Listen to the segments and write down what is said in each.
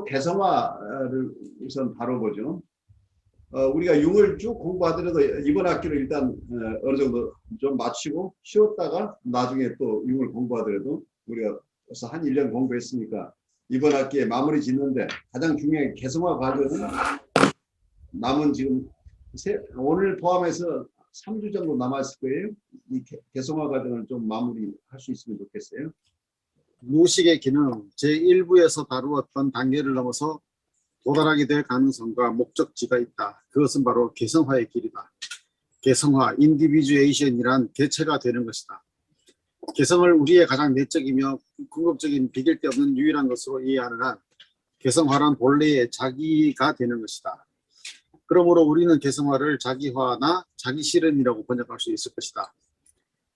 개성화를 우선 다뤄보죠. 우리가 융을 쭉 공부하더라도 이번 학기로 일단 어느 정도 좀 마치고 쉬었다가 나중에 또 융을 공부하더라도 우리가 벌써 한 1년 공부했으니까 이번 학기에 마무리 짓는데 가장 중요한 개성화 과정은 남은 지금 오늘 포함해서 3주 정도 남았을 거예요. 이 개성화 과정을 좀 마무리할 수 있으면 좋겠어요. 무의식의 기능 제1부에서 다루었던 단계를 넘어서 도달하게 될 가능성과 목적지가 있다. 그것은 바로 개성화의 길이다. 개성화, 인디비주에이션이란 개체가 되는 것이다. 개성을 우리의 가장 내적이며 궁극적인 비길 데 없는 유일한 것으로 이해하는 한 개성화란 본래의 자기가 되는 것이다. 그러므로 우리는 개성화를 자기화나 자기실현이라고 번역할 수 있을 것이다.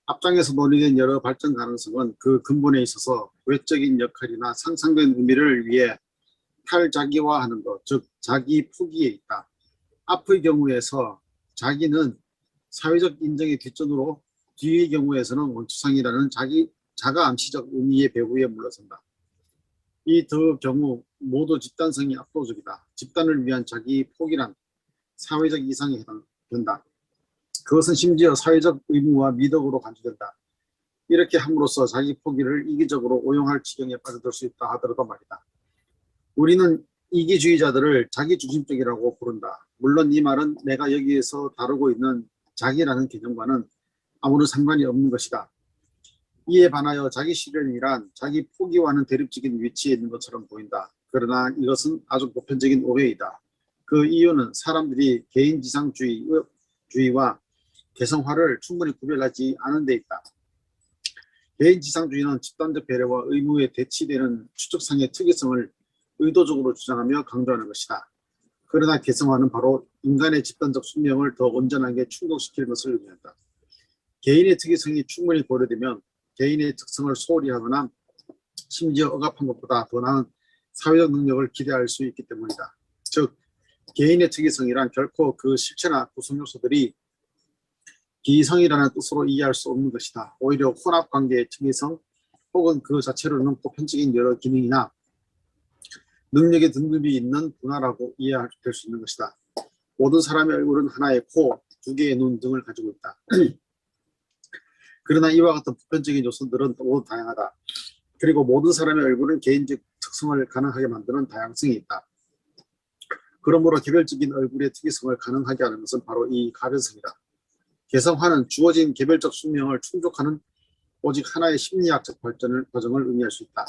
앞장에서 논의된 여러 발전 가능성은 그 근본에 있어서 외적인 역할이나 상상된 의미를 위해 탈자기화하는 것, 즉 자기 포기에 있다. 앞의 경우에서 자기는 사회적 인정의 뒷전으로 뒤의 경우에서는 원투상이라는 자가 암시적 의미의 배후에 물러선다. 이 두 경우 모두 집단성이 압도적이다. 집단을 위한 자기 포기란 사회적 이상에 해당된다. 그것은 심지어 사회적 의무와 미덕으로 간주된다. 이렇게 함으로써 자기 포기를 이기적으로 오용할 지경에 빠져들 수 있다 하더라도 말이다. 우리는 이기주의자들을 자기중심적이라고 부른다. 물론 이 말은 내가 여기에서 다루고 있는 자기라는 개념과는 아무런 상관이 없는 것이다. 이에 반하여 자기실현이란 자기 포기와는 대립적인 위치에 있는 것처럼 보인다. 그러나 이것은 아주 보편적인 오해이다. 그 이유는 사람들이 개인지상주의와 개성화를 충분히 구별하지 않은 데 있다. 개인지상주의는 집단적 배려와 의무에 대치되는 추적상의 특이성을 의도적으로 주장하며 강조하는 것이다. 그러나 개성화는 바로 인간의 집단적 숙명을 더 온전하게 충족시키는 것을 의미한다. 개인의 특이성이 충분히 고려되면 개인의 특성을 소홀히 하거나 심지어 억압한 것보다 더 나은 사회적 능력을 기대할 수 있기 때문이다. 즉 개인의 특이성이란 결코 그 실체나 구성 요소들이 기성이라는 뜻으로 이해할 수 없는 것이다. 오히려 혼합관계의 특이성 혹은 그 자체로는 보편적인 여러 기능이나 능력의 등급이 있는 분화라고 이해될 수 있는 것이다. 모든 사람의 얼굴은 하나의 코, 두 개의 눈 등을 가지고 있다. 그러나 이와 같은 보편적인 요소들은 모두 다양하다. 그리고 모든 사람의 얼굴은 개인적 특성을 가능하게 만드는 다양성이 있다. 그러므로 개별적인 얼굴의 특이성을 가능하게 하는 것은 바로 이 가변성이다. 개성화는 주어진 개별적 숙명을 충족하는 오직 하나의 심리학적 과정을 의미할 수 있다.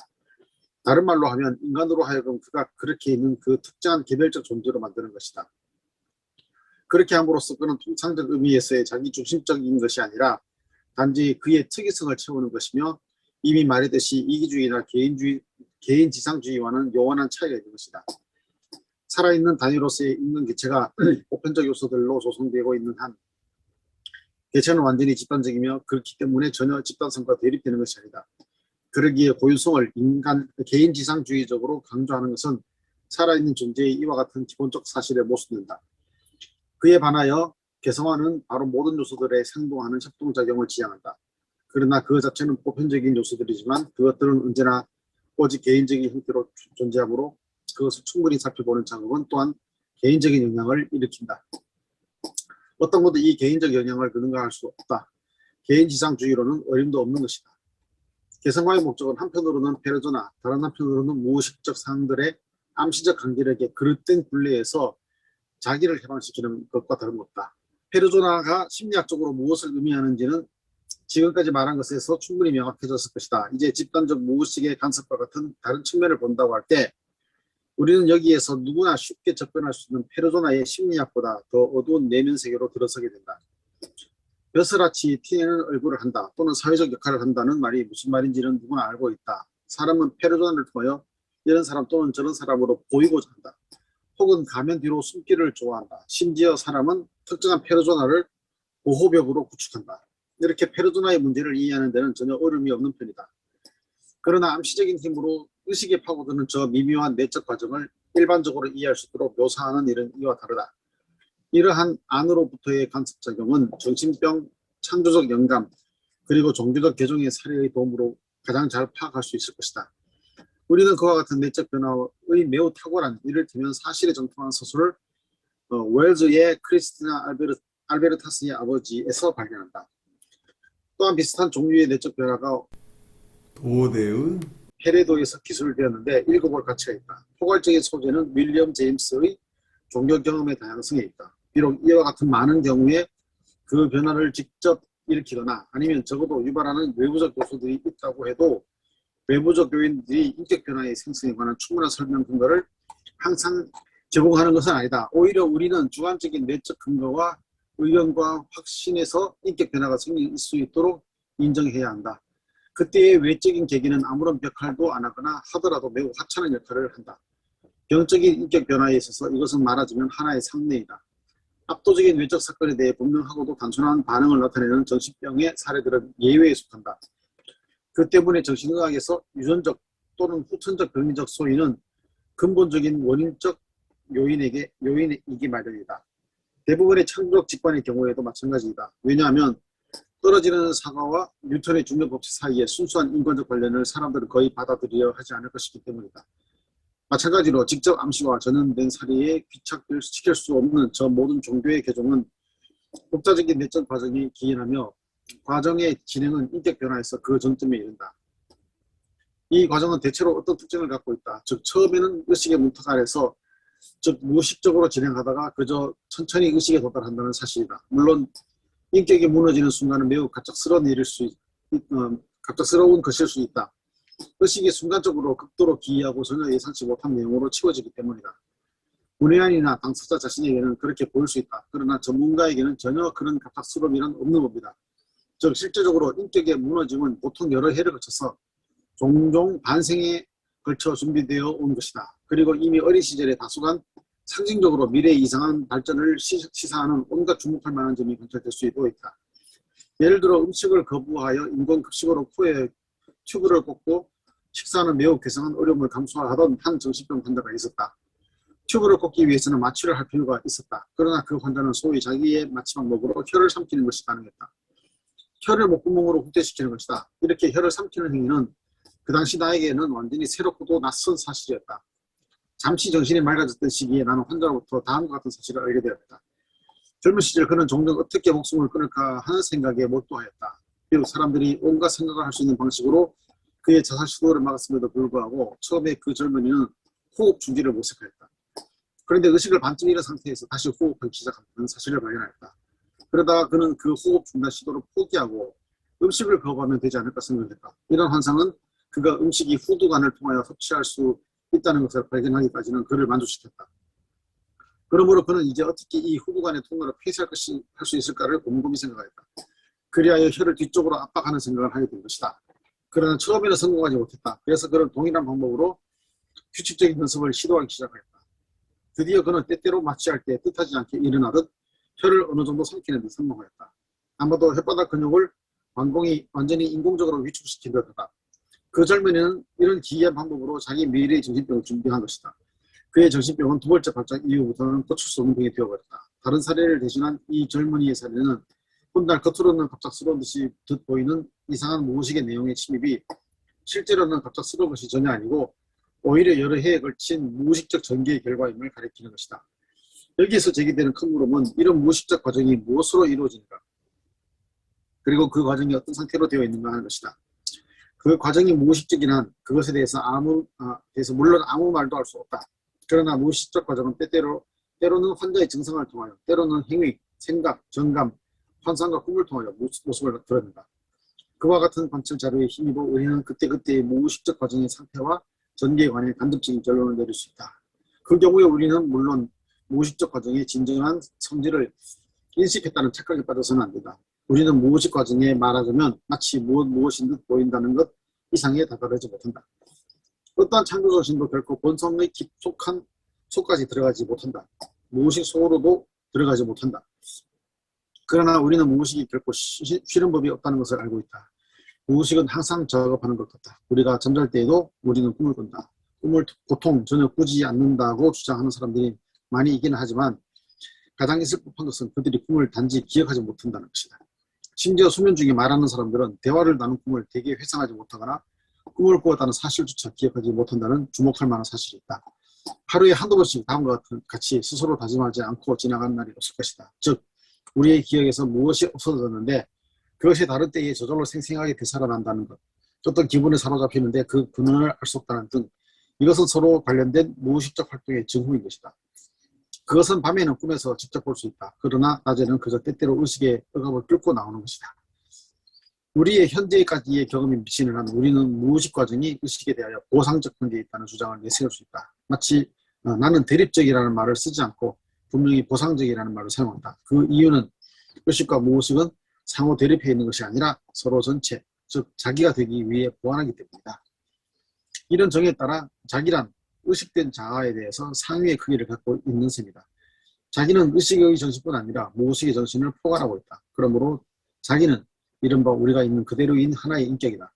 다른 말로 하면 인간으로 하여금 그가 그렇게 있는 그 특정한 개별적 존재로 만드는 것이다. 그렇게 함으로써 그는 통상적 의미에서의 자기중심적인 것이 아니라 단지 그의 특이성을 채우는 것이며 이미 말했듯이 이기주의나 개인지상주의와는 요원한 차이가 있는 것이다. 살아있는 단위로서의 인간 개체가 보편적 요소들로 조성되고 있는 한 개체는 완전히 집단적이며 그렇기 때문에 전혀 집단성과 대립되는 것이 아니다. 그러기에 고유성을 개인지상주의적으로 강조하는 것은 살아있는 존재의 이와 같은 기본적 사실에 모순된다. 그에 반하여 개성화는 바로 모든 요소들의 생동하는 협동작용을 지향한다. 그러나 그 자체는 보편적인 요소들이지만 그것들은 언제나 오직 개인적인 형태로 존재하므로 그것을 충분히 살펴보는 작업은 또한 개인적인 영향을 일으킨다. 어떤 것도 이 개인적 영향을 능가할 수 없다. 개인지상주의로는 어림도 없는 것이다. 개성화의 목적은 한편으로는 페르소나, 다른 한편으로는 무의식적 사항들의 암시적 관계력에 그릇된 분리해서 자기를 해방시키는 것과 다름없다. 페르소나가 심리학적으로 무엇을 의미하는지는 지금까지 말한 것에서 충분히 명확해졌을 것이다. 이제 집단적 무의식의 간섭과 같은 다른 측면을 본다고 할 때 우리는 여기에서 누구나 쉽게 접근할 수 있는 페르소나의 심리학보다 더 어두운 내면 세계로 들어서게 된다. 벼슬아치 티내는 얼굴을 한다 또는 사회적 역할을 한다는 말이 무슨 말인지는 누구나 알고 있다. 사람은 페르소나를 통하여 이런 사람 또는 저런 사람으로 보이고자 한다. 혹은 가면 뒤로 숨기를 좋아한다. 심지어 사람은 특정한 페르소나를 보호벽으로 구축한다. 이렇게 페르소나의 문제를 이해하는 데는 전혀 어려움이 없는 편이다. 그러나 암시적인 힘으로 의식에 파고드는 저 미묘한 내적 과정을 일반적으로 이해할 수 있도록 묘사하는 일은 이와 다르다. 이러한 안으로부터의 간섭작용은 정신병, 창조적 영감, 그리고 종교적 개종의 사례의 도움으로 가장 잘 파악할 수 있을 것이다. 우리는 그와 같은 내적 변화의 매우 탁월한 이를테면 사실에 정통한 서술을 웰즈의 크리스티나 알베르타스의 아버지에서 발견한다. 또한 비슷한 종류의 내적 변화가 도대의 헤레도에서 기술되었는데 읽어볼 가치가 있다. 포괄적인 소재는 윌리엄 제임스의 종교 경험의 다양성에 있다. 비록 이와 같은 많은 경우에 그 변화를 직접 일으키거나 아니면 적어도 유발하는 외부적 요소들이 있다고 해도 외부적 요인들이 인격 변화의 생성에 관한 충분한 설명 근거를 항상 제공하는 것은 아니다. 오히려 우리는 주관적인 내적 근거와 의견과 확신에서 인격 변화가 생길 수 있도록 인정해야 한다. 그때의 외적인 계기는 아무런 역할도 안 하거나 하더라도 매우 하찮은 역할을 한다. 병적인 인격 변화에 있어서 이것은 말하자면 하나의 상례이다. 압도적인 외적 사건에 대해 분명하고도 단순한 반응을 나타내는 정신병의 사례들은 예외에 속한다. 그 때문에 정신의학에서 유전적 또는 후천적 병리적 소인은 근본적인 원인적 요인이기 마련이다. 대부분의 창조적 직관의 경우에도 마찬가지이다. 왜냐하면 떨어지는 사과와 뉴턴의 중력 법칙 사이에 순수한 인권적 관련을 사람들은 거의 받아들이려 하지 않을 것이기 때문이다. 마찬가지로 직접 암시와 전염된 사례에 귀착시킬 수 없는 저 모든 종교의 개종은 독자적인 내적 과정이 기인하며 과정의 진행은 인격 변화에서 그 정점에 이른다. 이 과정은 대체로 어떤 특징을 갖고 있다. 즉 처음에는 의식의 문턱 아래서 즉 무의식적으로 진행하다가 그저 천천히 의식에 도달한다는 사실이다. 물론 인격이 무너지는 순간은 매우 갑작스러운 것일 수 있다. 의식이 순간적으로 극도로 기이하고 전혀 예상치 못한 내용으로 치워지기 때문이다. 문외한이나 당사자 자신에게는 그렇게 보일 수 있다. 그러나 전문가에게는 전혀 그런 갑작스러움이란 없는 겁니다. 즉 실제적으로 인격의 무너짐은 보통 여러 해를 거쳐서 종종 반생에 걸쳐 준비되어 온 것이다. 그리고 이미 어린 시절에 다소간 상징적으로 미래의 이상한 발전을 시사하는 온갖 주목할 만한 점이 관찰될 수도 있다. 예를 들어 음식을 거부하여 인공급식으로 코에 튜브를 꽂고 식사하는 매우 괴상한 어려움을 감수하던 한 정신병 환자가 있었다. 튜브를 꽂기 위해서는 마취를 할 필요가 있었다. 그러나 그 환자는 소위 자기의 마취 방법으로 혀를 삼키는 것이 가능했다. 혀를 목구멍으로 훅대시키는 것이다. 이렇게 혀를 삼키는 행위는 그 당시 나에게는 완전히 새롭고도 낯선 사실이었다. 잠시 정신이 맑아졌던 시기에 나는 환자로부터 다음과 같은 사실을 알게 되었다. 젊은 시절 그는 종종 어떻게 목숨을 끊을까 하는 생각에 몰두하였다. 비록 사람들이 온갖 생각을 할 수 있는 방식으로 그의 자살 시도를 막았음에도 불구하고 처음에 그 젊은이는 호흡 중지를 모색하였다. 그런데 의식을 반쯤 잃은 상태에서 다시 호흡하기 시작하는 사실을 발견하였다. 그러다가 그는 그 호흡 중단 시도를 포기하고 음식을 거부하면 되지 않을까 생각했다. 이런 환상은 그가 음식이 후두관을 통하여 섭취할 수 있다는 것을 발견하기까지는 그를 만족시켰다. 그러므로 그는 이제 어떻게 이 후두관의 통로를 폐쇄할 수 있을까를 곰곰이 생각하였다. 그리하여 혀를 뒤쪽으로 압박하는 생각을 하게 된 것이다. 그러나 처음에는 성공하지 못했다. 그래서 그는 동일한 방법으로 규칙적인 연습을 시도하기 시작하였다. 드디어 그는 때때로 마취할 때 뜻하지 않게 일어나듯 혀를 어느 정도 삼키는 데 성공하였다. 아마도 혓바닥 근육을 완전히 인공적으로 위축시킨 듯하다. 그 젊은이는 이런 기이한 방법으로 자기 미래의 정신병을 준비한 것이다. 그의 정신병은 두 번째 발작 이후부터는 고칠 수 없는 병이 되어버렸다. 다른 사례를 대신한 이 젊은이의 사례는 훗날 겉으로는 갑작스러운 듯이 보이는 이상한 무의식의 내용의 침입이 실제로는 갑작스러운 것이 전혀 아니고 오히려 여러 해에 걸친 무의식적 전개의 결과임을 가리키는 것이다. 여기에서 제기되는 큰 물음은 이런 무의식적 과정이 무엇으로 이루어지는가? 그리고 그 과정이 어떤 상태로 되어 있는가 하는 것이다. 그 과정이 무의식적인 한 그것에 대해서 물론 아무 말도 할 수 없다. 그러나 무의식적 과정은 때로는 환자의 증상을 통하여, 때로는 행위, 생각, 정감, 환상과 꿈을 통하여 모습을 드러낸다. 그와 같은 관찰 자료에 힘입어 우리는 그때그때의 무의식적 과정의 상태와 전개에 관해 간접적인 결론을 내릴 수 있다. 그 경우에 우리는 물론 무의식적 과정의 진정한 성질을 인식했다는 착각에 빠져서는 안 된다. 우리는 무의식 과정에 말하자면 마치 무엇인 듯 보인다는 것 이상에 다다르지 못한다. 어떠한 창조적 신도 결코 본성의 깊숙한 속까지 들어가지 못한다. 무의식 속으로도 들어가지 못한다. 그러나 우리는 무의식이 결코 쉬는 법이 없다는 것을 알고 있다. 무의식은 항상 작업하는 것 같다. 우리가 잠잘 때에도 우리는 꿈을 꾼다. 꿈을 보통 전혀 꾸지 않는다고 주장하는 사람들이 많이 있기는 하지만 가장 있을 법한 것은 그들이 꿈을 단지 기억하지 못한다는 것이다. 심지어 수면 중에 말하는 사람들은 대화를 나눈 꿈을 대개 회상하지 못하거나 꿈을 꾸었다는 사실조차 기억하지 못한다는 주목할 만한 사실이 있다. 하루에 한두 번씩 다음과 같이 스스로 다짐하지 않고 지나간 날이 없을 것이다. 즉 우리의 기억에서 무엇이 없어졌는데 그것이 다른 때에 저절로 생생하게 되살아난다는 것, 어떤 기분에 사로잡히는데 그 근원을 알 수 없다는 등, 이것은 서로 관련된 무의식적 활동의 증후인 것이다. 그것은 밤에는 꿈에서 직접 볼 수 있다. 그러나 낮에는 그저 때때로 의식의 억압을 뚫고 나오는 것이다. 우리의 현재까지의 경험이 미치는 한 우리는 무의식 과정이 의식에 대하여 보상적 관계에 있다는 주장을 내세울 수 있다. 마치 나는 대립적이라는 말을 쓰지 않고 분명히 보상적이라는 말을 사용한다. 그 이유는 의식과 무의식은 상호 대립해 있는 것이 아니라 서로 전체, 즉 자기가 되기 위해 보완하기 때문이다. 이런 정의에 따라 자기란 의식된 자아에 대해서 상위의 크기를 갖고 있는 셈이다. 자기는 의식의 정신뿐 아니라 무의식의 정신을 포괄하고 있다. 그러므로 자기는 이른바 우리가 있는 그대로인 하나의 인격이다.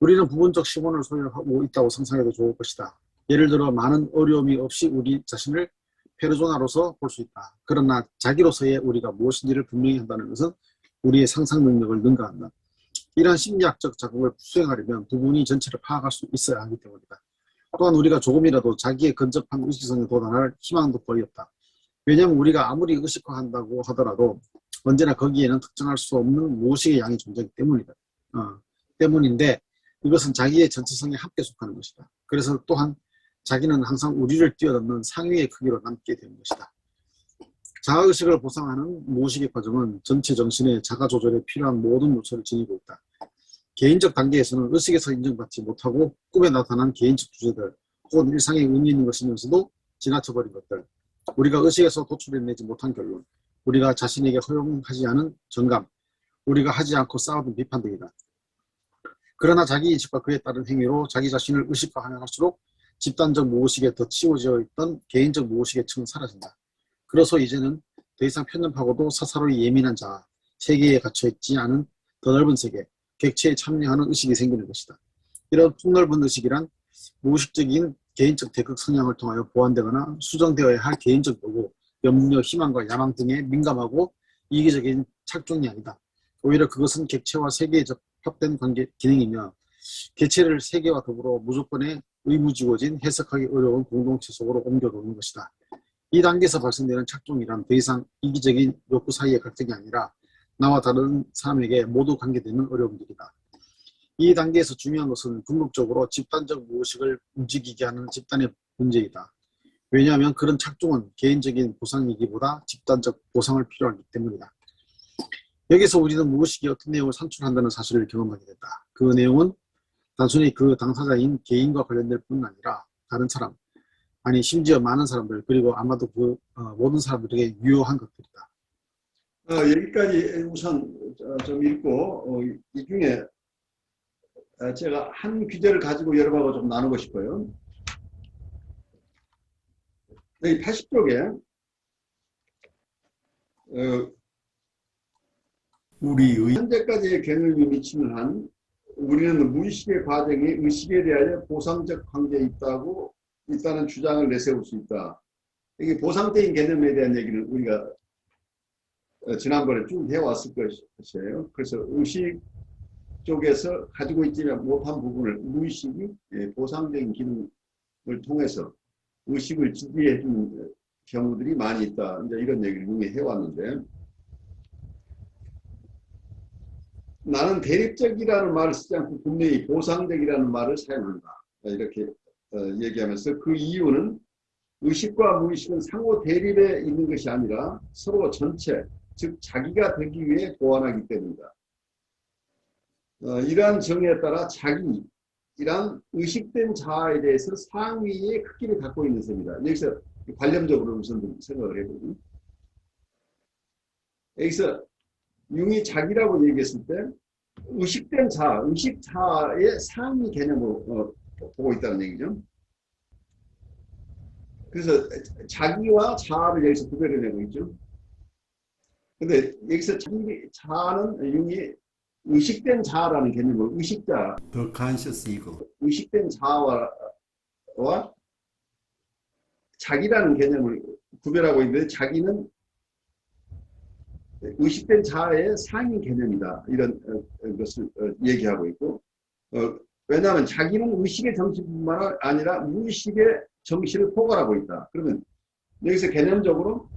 우리는 부분적 시본을 소유하고 있다고 상상해도 좋을 것이다. 예를 들어 많은 어려움이 없이 우리 자신을 페르소나로서 볼 수 있다. 그러나 자기로서의 우리가 무엇인지를 분명히 한다는 것은 우리의 상상 능력을 능가한다. 이러한 심리학적 작업을 수행하려면 부분이 전체를 파악할 수 있어야 하기 때문이다. 또한 우리가 조금이라도 자기의 근접한 의식성에 도달할 희망도 거의 없다. 왜냐하면 우리가 아무리 의식화한다고 하더라도 언제나 거기에는 특정할 수 없는 무의식의 양이 존재하기 때문이다. 때문인데 이것은 자기의 전체성에 함께 속하는 것이다. 그래서 또한 자기는 항상 우리를 뛰어넘는 상위의 크기로 남게 되는 것이다. 자아의식을 보상하는 무의식의 과정은 전체 정신의 자가조절에 필요한 모든 요소를 지니고 있다. 개인적 단계에서는 의식에서 인정받지 못하고 꿈에 나타난 개인적 주제들, 혹은 일상에 의미 있는 것이면서도 지나쳐버린 것들, 우리가 의식에서 도출해내지 못한 결론, 우리가 자신에게 허용하지 않은 정감, 우리가 하지 않고 쌓아둔 비판 등이다. 그러나 자기인식과 그에 따른 행위로 자기 자신을 의식화하면 할수록 집단적 무의식에 더 치워져 있던 개인적 무의식의 층은 사라진다. 그래서 이제는 더 이상 편협하고도 사사로이 예민한 자아, 세계에 갇혀있지 않은 더 넓은 세계, 객체에 참여하는 의식이 생기는 것이다. 이런 폭넓은 의식이란 무의식적인 개인적 대극 성향을 통하여 보완되거나 수정되어야 할 개인적 요구, 염려, 희망과 야망 등에 민감하고 이기적인 착종이 아니다. 오히려 그것은 객체와 세계에 접합된 관계 기능이며 객체를 세계와 더불어 무조건의 의무지워진 해석하기 어려운 공동체 속으로 옮겨놓는 것이다. 이 단계에서 발생되는 착종이란 더 이상 이기적인 욕구 사이의 갈등이 아니라 나와 다른 사람에게 모두 관계되는 어려움들이다. 이 단계에서 중요한 것은 궁극적으로 집단적 무의식을 움직이게 하는 집단의 문제이다. 왜냐하면 그런 착종은 개인적인 보상이기보다 집단적 보상을 필요하기 때문이다. 여기서 우리는 무의식이 어떤 내용을 산출한다는 사실을 경험하게 된다. 그 내용은 단순히 그 당사자인 개인과 관련될 뿐 아니라 다른 사람, 아니 심지어 많은 사람들, 그리고 아마도 그 모든 사람들에게 유효한 것들이다. 여기까지 우선 좀 읽고 이 중에 제가 한 귀절을 가지고 여러분하고 좀 나누고 싶어요. 여기 80쪽에 우리의 현재까지의 경험이 미치는 한 우리는 무의식의 과정이 의식에 대하여 보상적 관계에 있다는 주장을 내세울 수 있다. 이게 보상적인 개념에 대한 얘기를 우리가 지난번에 쭉 해왔을 것이에요. 그래서 의식 쪽에서 가지고 있지 못한 부분을 무의식이 보상적인 기능을 통해서 의식을 지지해 주는 경우들이 많이 있다. 이제 이런 얘기를 이미 해왔는데, 나는 대립적이라는 말을 쓰지 않고 분명히 보상적이라는 말을 사용한다. 이렇게 얘기하면서 그 이유는 의식과 무의식은 상호 대립에 있는 것이 아니라 서로 전체, 즉 자기가 되기 위해 보완하기 때문이다. 이러한 정의에 따라 자기란 의식된 자아에 대해서 상위의 크기를 갖고 있는 셈이다. 여기서 관념적으로 우선 좀 생각을 해보죠. 여기서 융이 자기라고 얘기했을 때 의식된 자아, 의식 자아의 상위 개념으로 보고 있다는 얘기죠. 그래서 자기와 자아를 여기서 구별해내고 있죠. 근데 여기서 자아는 융이 의식된 자아라는 개념을 의식자, The conscious ego. 의식된 자아와 자기라는 개념을 구별하고 있는데 자기는 의식된 자아의 상위 개념이다. 이런 것을 얘기하고 있고 왜냐하면 자기는 의식의 정신뿐만 아니라 무의식의 정신을 포괄하고 있다. 그러면 여기서 개념적으로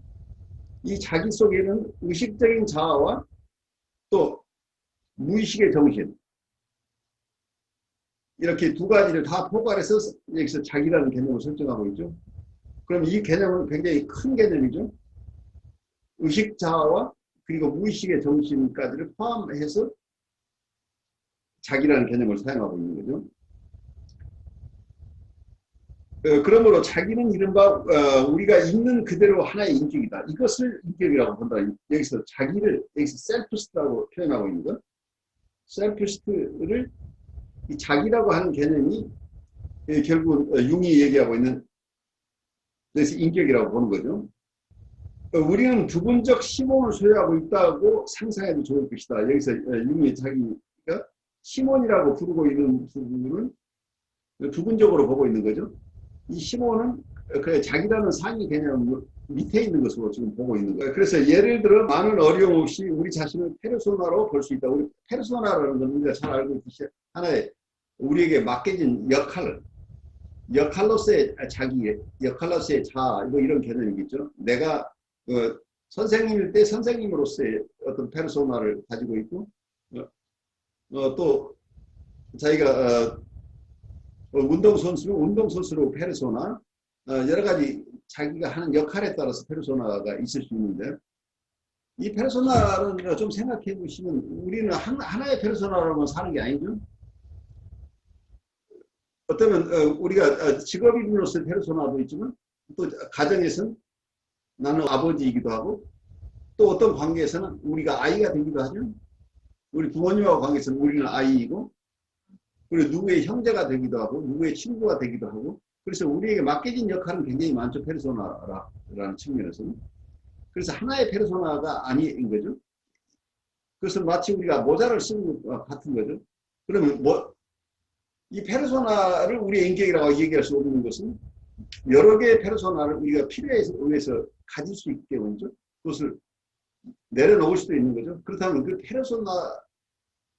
이 자기 속에는 의식적인 자아와 또 무의식의 정신, 이렇게 두 가지를 다 포괄해서 여기서 자기라는 개념을 설정하고 있죠. 그럼 이 개념은 굉장히 큰 개념이죠. 의식 자아와 그리고 무의식의 정신까지를 포함해서 자기라는 개념을 사용하고 있는 거죠. 그러므로 자기는 이른바 우리가 있는 그대로 하나의 인격이다. 이것을 인격이라고 본다. 여기서 자기를 여기서 셀프스트라고 표현하고 있는 것. 셀프스트를 이 자기라고 하는 개념이 결국 융이 얘기하고 있는 그래서 인격이라고 보는 거죠. 우리는 부분적 시몬을 소유하고 있다고 상상해도 좋을 것이다. 여기서 융이 자기가 시몬이라고 부르고 있는 부분을 부분적으로 보고 있는 거죠. 이 시몬은 그 자기라는 상위 개념 밑에 있는 것으로 지금 보고 있는 거예요. 그래서 예를 들어 많은 어려움 없이 우리 자신을 페르소나로 볼 수 있다. 우리 페르소나라는 건 우리가 잘 알고 있듯이 하나의 우리에게 맡겨진 역할로서의 자기, 역할로서의 자아, 뭐 이런 개념이겠죠. 내가 선생님일 때 선생님으로서의 어떤 페르소나를 가지고 있고, 또 자기가 운동선수는 운동선수로 페르소나, 여러 가지 자기가 하는 역할에 따라서 페르소나가 있을 수 있는데, 이 페르소나를 좀 생각해 보시면 우리는 하나의 페르소나로만 사는 게 아니죠. 어쩌면 우리가 직업인으로서의 페르소나도 있지만 또 가정에서는 나는 아버지이기도 하고 또 어떤 관계에서는 우리가 아이가 되기도 하죠. 우리 부모님하고 관계에서는 우리는 아이이고 그리고 누구의 형제가 되기도 하고 누구의 친구가 되기도 하고 그래서 우리에게 맡겨진 역할은 굉장히 많죠. 페르소나라는 측면에서는. 그래서 하나의 페르소나가 아닌 거죠. 그래서 마치 우리가 모자를 쓰는 것 같은 거죠. 그러면 이 페르소나를 우리의 인격이라고 얘기할 수 없는 것은 여러 개의 페르소나를 우리가 필요에 의해서 가질 수 있기 때문이죠. 그것을 내려놓을 수도 있는 거죠. 그렇다면 그 페르소나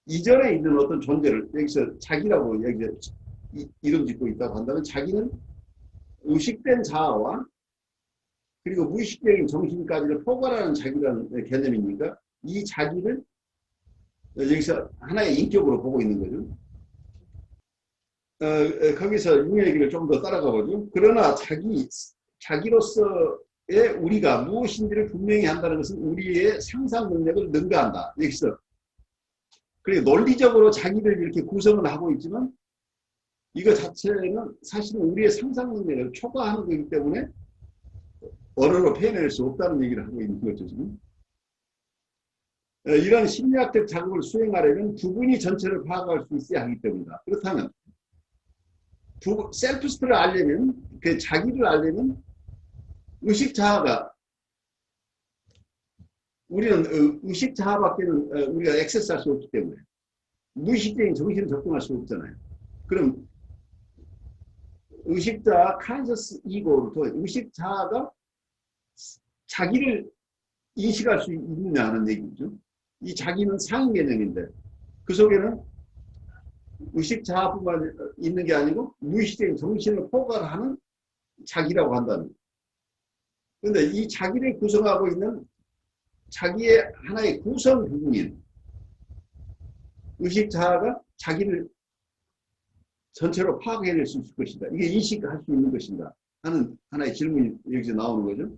이전에 있는 어떤 존재를 여기서 자기라고 여기서 이름 짓고 있다고 한다면 자기는 의식된 자아와 그리고 무의식적인 정신까지를 포괄하는 자기라는 개념이니까 이 자기를 여기서 하나의 인격으로 보고 있는 거죠. 거기서 융의 얘기를 좀 더 따라가 보죠. 그러나 자기로서의 우리가 무엇인지를 분명히 한다는 것은 우리의 상상 능력을 능가한다. 여기서 그리고 논리적으로 자기를 이렇게 구성을 하고 있지만 이거 자체는 사실은 우리의 상상 능력을 초과하는 거기 때문에 언어로 표현할 수 없다는 얘기를 하고 있는 거죠. 지금. 이런 심리학적 작업을 수행하려면 부분이 전체를 파악할 수 있어야 하기 때문이다. 그렇다면 셀프스트를 알려면 그 자기를 알려면 의식 자아가 우리는 의식 자아밖에는 우리가 액세스할 수 없기 때문에 무의식적인 정신을 접근할 수 없잖아요. 그럼 의식 자아 conscious ego를 통해 의식 자아가 자기를 인식할 수 있느냐 하는 얘기죠. 이 자기는 상위 개념인데 그 속에는 의식 자아뿐만 있는 게 아니고 무의식적인 정신을 포괄하는 자기라고 한다는. 그런데 이 자기를 구성하고 있는 자기의 하나의 구성 부분인 의식 자아가 자기를 전체로 파악해낼 수 있을 것이다. 이게 인식할 수 있는 것인가 하는 하나의 질문이 여기서 나오는 거죠.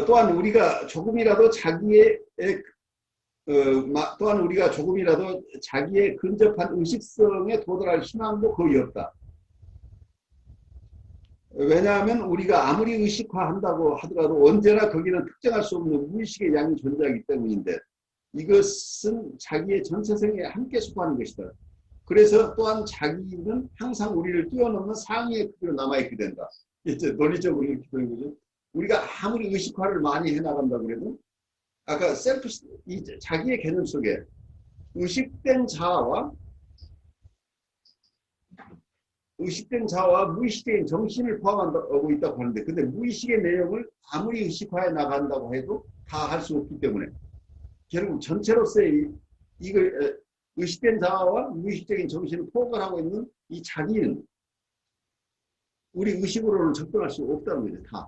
또한 우리가 조금이라도 자기의 근접한 의식성에 도달할 희망도 거의 없다. 왜냐하면 우리가 아무리 의식화한다고 하더라도 언제나 거기는 특정할 수 없는 무의식의 양이 존재하기 때문인데 이것은 자기의 전체성에 함께 속하는 것이다. 그래서 또한 자기는 항상 우리를 뛰어넘는 상위의 크기로 남아있게 된다. 이제 논리적으로 이렇게 되는 거죠. 우리가 아무리 의식화를 많이 해나간다고 해도 아까 자기의 개념 속에 의식된 자아와 무의식적인 정신을 포함하고 있다고 하는데 근데 무의식의 내용을 아무리 의식화해 나간다고 해도 다 할 수 없기 때문에 결국 전체로서의 이걸 의식된 자아와 무의식적인 정신을 포괄하고 있는 이 자기는 우리 의식으로는 접근할 수 없다는 거죠. 다.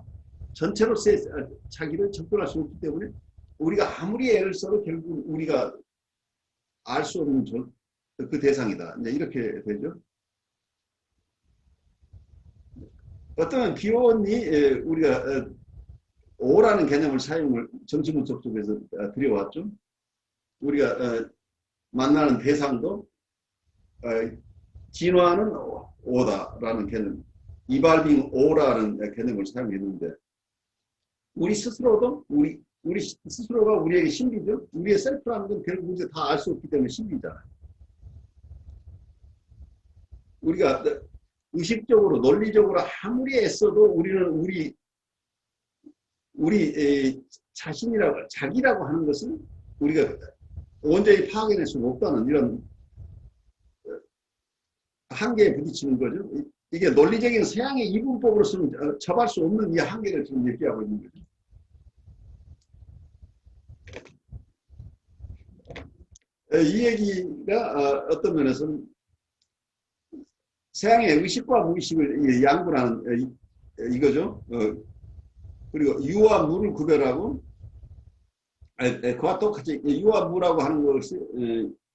전체로서의 자기를 접근할 수 없기 때문에 우리가 아무리 애를 써도 결국 우리가 알 수 없는 그 대상이다. 이제 이렇게 되죠. 어떤 기원이 우리가 오라는 개념을 사용을 정치문법 속에서 들여왔죠. 우리가 만나는 대상도 진화는 오다라는 개념, 이발빙 오라는 개념을 사용했는데 우리 스스로도 우리 스스로가 우리에게 신비죠. 우리의 셀프라는 건 결국 우리가 다 알 수 없기 때문에 신비잖아요. 우리가 의식적으로 논리적으로 아무리 애써도 우리는 우리 자신이라고 자기라고 하는 것은 우리가 온전히 파악해낼 수가 없다는 이런 한계에 부딪히는 거죠. 이게 논리적인 서양의 이분법으로서는 접할 수 없는 이 한계를 지금 얘기하고 있는 거죠. 이 얘기가 어떤 면에서는 서양의 의식과 무의식을 양분하는 이거죠. 그리고 유와 무를 구별하고 그와 똑같이 유와 무라고 하는 것이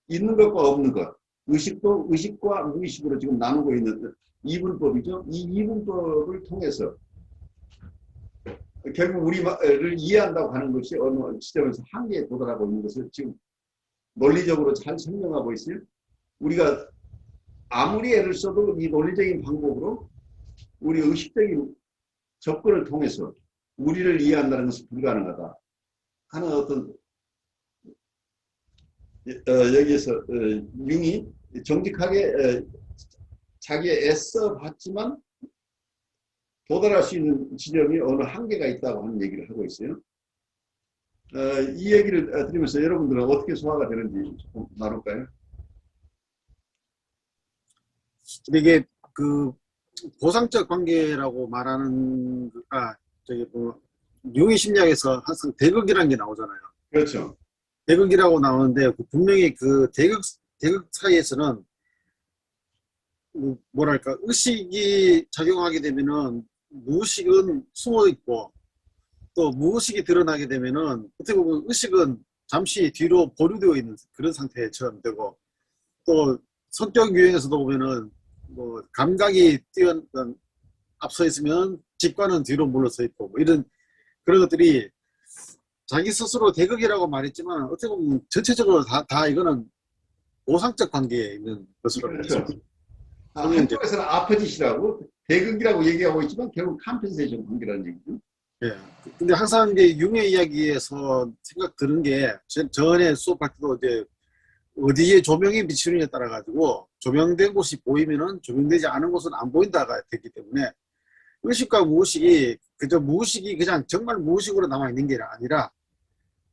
있는 것과 없는 것, 의식도 의식과 무의식으로 지금 나누고 있는 이분법이죠. 이 이분법을 통해서 결국 우리를 이해한다고 하는 것이 어느 지점에서 한계에 도달하고 있는 것을 지금 논리적으로 잘 설명하고 있어요. 우리가 아무리 애를 써도 이 논리적인 방법으로 우리 의식적인 접근을 통해서 우리를 이해한다는 것은 불가능하다 하는 어떤 여기에서 융이 정직하게 자기의 애써 봤지만 도달할 수 있는 지점이 어느 한계가 있다고 하는 얘기를 하고 있어요. 이 얘기를 드리면서 여러분들은 어떻게 소화가 되는지 조금 나눌까요? 이게 그 보상적 관계라고 말하는 저기 뭐 융의 심리학에서 항상 대극이라는 게 나오잖아요. 그렇죠. 대극이라고 나오는데 분명히 그 대극 사이에서는 뭐랄까 의식이 작용하게 되면은 무의식은 숨어 있고 또 무의식이 드러나게 되면은 어떻게 보면 의식은 잠시 뒤로 보류되어 있는 그런 상태처럼 되고 또 성격 유형에서도 보면은 뭐 감각이 앞서 있으면 직관은 뒤로 물러서 있고 뭐 이런 그런 것들이 자기 스스로 대극이라고 말했지만 어떻게 보면 전체적으로 다 이거는 보상적 관계에 있는 것으로 그렇죠. 한쪽에서는 아퍼짓이라고 대극이라고 얘기하고 있지만 결국 컴펜세이션 관계라는 얘기죠. 예. 근데 항상 이제 융의 이야기에서 생각 드는 게 전에 수업할 때도 이제 어디에 조명이 비치느냐에 따라 가지고 조명된 곳이 보이면은 조명되지 않은 곳은 안 보인다가 되기 때문에 의식과 무의식이 그저 무의식이 그냥 정말 무의식으로 남아 있는 게 아니라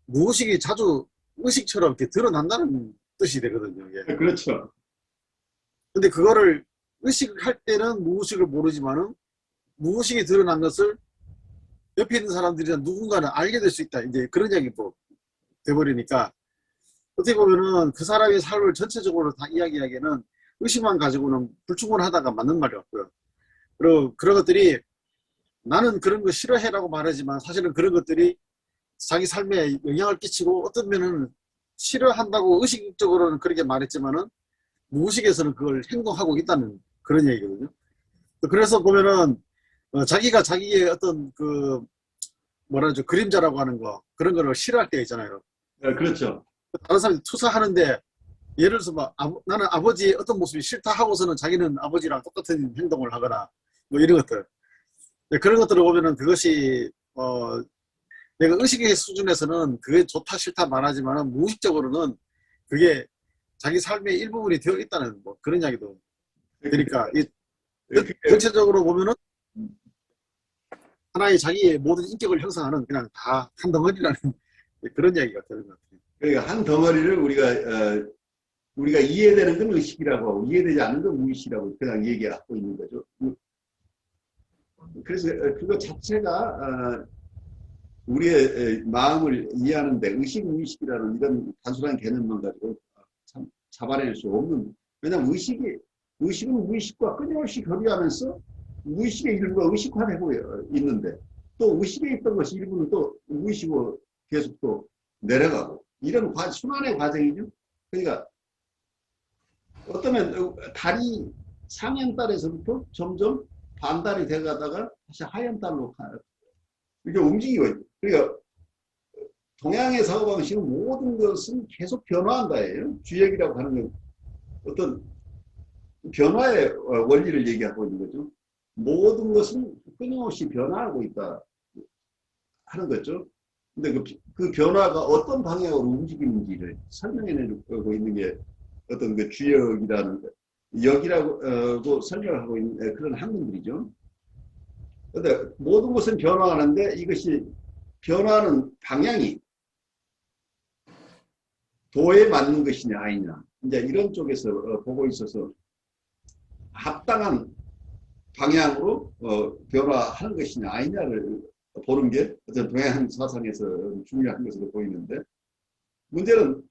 무의식이 자주 의식처럼 이렇게 드러난다는 뜻이 되거든요. 이게. 그렇죠. 근데 그거를 의식할 때는 무의식을 모르지만은 무의식이 드러난 것을 옆에 있는 사람들이나 누군가는 알게 될 수 있다. 이제 그런 이야기도 돼버리니까 어떻게 보면은 그 사람의 삶을 전체적으로 다 이야기하기에는 의식만 가지고는 불충분하다가 맞는 말이었고요. 그리고 그런 것들이 나는 그런 거 싫어해라고 말하지만 사실은 그런 것들이 자기 삶에 영향을 끼치고 어떤 면은 싫어한다고 의식적으로는 그렇게 말했지만은 무의식에서는 그걸 행동하고 있다는 그런 얘기거든요. 그래서 보면은 자기가 자기의 어떤 그 뭐라 그러죠 그림자라고 하는 거 그런 거를 싫어할 때 있잖아요. 그렇죠. 다른 사람이 투사하는데 예를 들어서 막 나는 아버지의 어떤 모습이 싫다 하고서는 자기는 아버지랑 똑같은 행동을 하거나 뭐 이런 것들 그런 것들을 보면은 그것이 내가 의식의 수준에서는 그게 좋다 싫다 말하지만 무의식적으로는 그게 자기 삶의 일부분이 되어 있다는 뭐 그런 이야기도 그러니까 이 전체적으로 보면은 하나의 자기의 모든 인격을 형성하는 그냥 다 한 덩어리라는 그런 이야기가 되는 것 같아요. 그러니까 한 덩어리를 우리가 이해되는 건 의식이라고 하고 이해되지 않는 건 무의식이라고 그냥 얘기하고 있는 거죠. 그래서 그거 자체가 우리의 마음을 이해하는데 의식, 무의식이라는 이런 단순한 개념만 가지고 잡아낼 수 없는, 왜냐하면 의식은 무의식과 끊임없이 교류하면서 무의식의 일부가 의식화되고 있는데 또 의식에 있던 것이 일부는 또 무의식으로 계속 또 내려가고 이런 순환의 과정이죠. 그러니까 어쩌면 달이 상현달에서부터 점점 반달이 돼가다가 다시 하현달로 이렇게 움직이고 있죠. 그러니까 동양의 사고방식은 모든 것은 계속 변화한다예요. 주역이라고 하는 건 어떤 변화의 원리를 얘기하고 있는 거죠. 모든 것은 끊임없이 변화하고 있다 하는 거죠. 근데 그 변화가 어떤 방향으로 움직이는지를 설명해내고 있는 게 어떤 그 주역이라는 역이라고 설명하고 있는 그런 학문들이죠. 그런데 모든 것은 변화하는데 이것이 변화하는 방향이 도에 맞는 것이냐 아니냐 이제 이런 쪽에서 보고 있어서 합당한 방향으로 변화하는 것이냐 아니냐를 보는 게 어떤 동양 사상에서 중요한 것으로 보이는데 문제는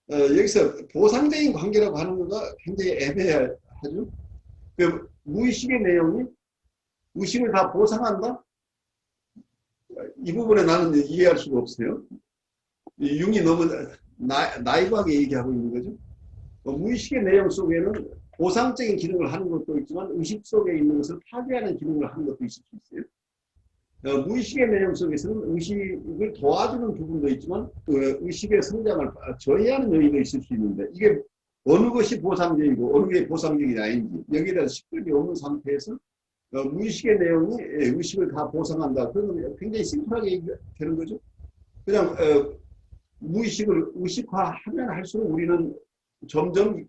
여기서 보상적인 관계라고 하는 거가 굉장히 애매하죠. 그 무의식의 내용이 의식을 다 보상한다? 이 부분에 나는 이해할 수가 없어요. 융이 너무 나이브하게 얘기하고 있는 거죠. 무의식의 내용 속에는 보상적인 기능을 하는 것도 있지만 의식 속에 있는 것을 파괴하는 기능을 하는 것도 있을 수 있어요. 무의식의 내용 속에서는 의식을 도와주는 부분도 있지만 의식의 성장을 저해하는 요인도 있을 수 있는데 이게 어느 것이 보상적이고 어느 게 보상적이 아닌지 여기에 대한 식별이 없는 상태에서 무의식의 내용이 의식을 다 보상한다. 그러면 굉장히 심플하게 되는 거죠. 그냥 무의식을 의식화하면 할수록 우리는 점점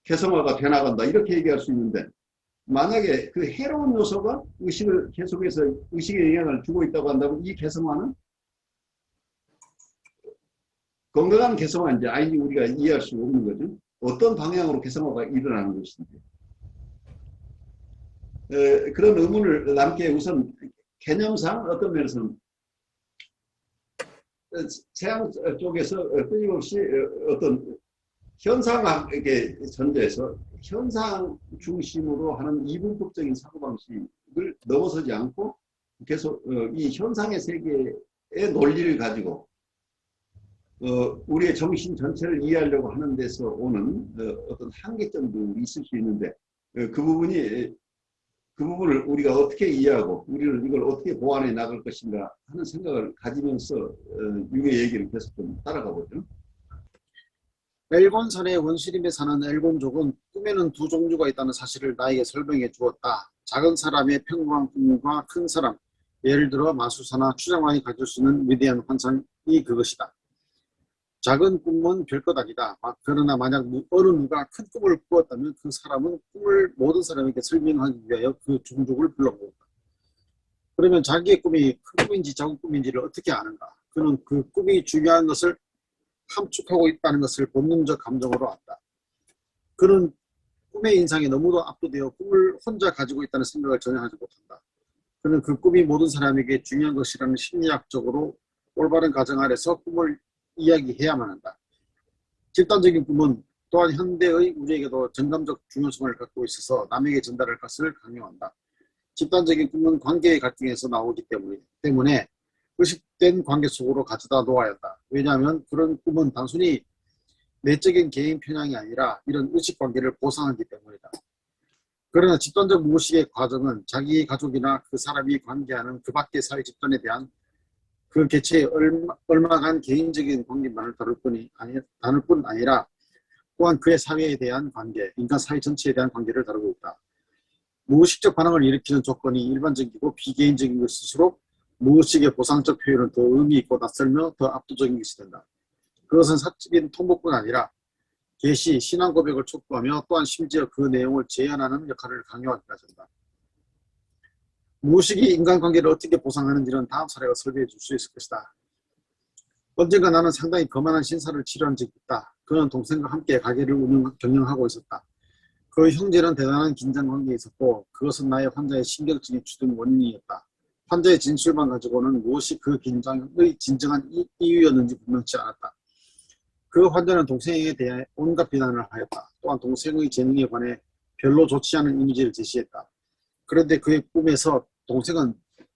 개성화가 되나간다. 이렇게 얘기할 수 있는데 만약에 그 해로운 요소가 의식을 계속해서 의식에 영향을 주고 있다고 한다면 이 개성화는 건강한 개성화인지 아닌지 우리가 이해할 수 없는 거죠. 어떤 방향으로 개성화가 일어나는 것인지. 그런 의문을 남게 우선 개념상 어떤 면에서는 서양 쪽에서 끊임없이 어떤 현상학에 전제해서 현상 중심으로 하는 이분법적인 사고방식을 넘어서지 않고 계속 이 현상의 세계의 논리를 가지고 우리의 정신 전체를 이해하려고 하는 데서 오는 어떤 한계점도 있을 수 있는데 그 부분을 우리가 어떻게 이해하고 우리는 이걸 어떻게 보완해 나갈 것인가 하는 생각을 가지면서 융의 얘기를 계속 좀 따라가 보죠. 엘곤산의 원시림에 사는 엘곤족은 꿈에는 두 종류가 있다는 사실을 나에게 설명해 주었다. 작은 사람의 평범한 꿈과 큰 사람, 예를 들어 마술사나 추장만이 가질 수 있는 위대한 환상이 그것이다. 작은 꿈은 별것 아니다. 그러나 만약 어느 누가 큰 꿈을 꾸었다면 그 사람은 꿈을 모든 사람에게 설명하기 위하여 그 종족을 불러모은다. 그러면 자기의 꿈이 큰 꿈인지 작은 꿈인지를 어떻게 아는가? 그는 그 꿈이 중요한 것을 함축하고 있다는 것을 본능적 감정으로 안다. 그는 꿈의 인상에 너무도 압도되어 꿈을 혼자 가지고 있다는 생각을 전혀 하지 못한다. 그는 그 꿈이 모든 사람에게 중요한 것이라는 심리학적으로 올바른 가정 아래서 꿈을 이야기해야만 한다. 집단적인 꿈은 또한 현대의 우리에게도 정감적 중요성을 갖고 있어서 남에게 전달할 것을 강요한다. 집단적인 꿈은 관계의 갈등에서 나오기 때문에 의식된 관계 속으로 가져다 놓아야 한다. 왜냐하면 그런 꿈은 단순히 내적인 개인 편향이 아니라 이런 의식관계를 보상하기 때문이다. 그러나 집단적 무의식의 과정은 자기 가족이나 그 사람이 관계하는 그 밖의 사회 집단에 대한 그 개체의 얼마간 개인적인 관계만을 다룰 뿐 아니라 또한 그의 사회에 대한 관계, 인간 사회 전체에 대한 관계를 다루고 있다. 무의식적 반응을 일으키는 조건이 일반적이고 비개인적인 것일수록 무의식의 보상적 표현은 더 의미 있고 낯설며 더 압도적인 것이 된다. 그것은 사적인 통보뿐 아니라 계시, 신앙 고백을 촉구하며 또한 심지어 그 내용을 제한하는 역할을 강요하기까지 한다. 무의식이 인간관계를 어떻게 보상하는지는 다음 사례가 설명해 줄 수 있을 것이다. 언젠가 나는 상당히 거만한 신사를 치료한 적이 있다. 그는 동생과 함께 가게를 경영하고 있었다. 그 형제는 대단한 긴장관계에 있었고 그것은 나의 환자의 신경증이 주된 원인이었다. 환자의 진술만 가지고는 무엇이 그 긴장의 진정한 이유였는지 분명치 않았다. 그 환자는 동생에 대해 온갖 비난을 하였다. 또한 동생의 재능에 관해 별로 좋지 않은 이미지를 제시했다. 그런데 그의 꿈에서 동생은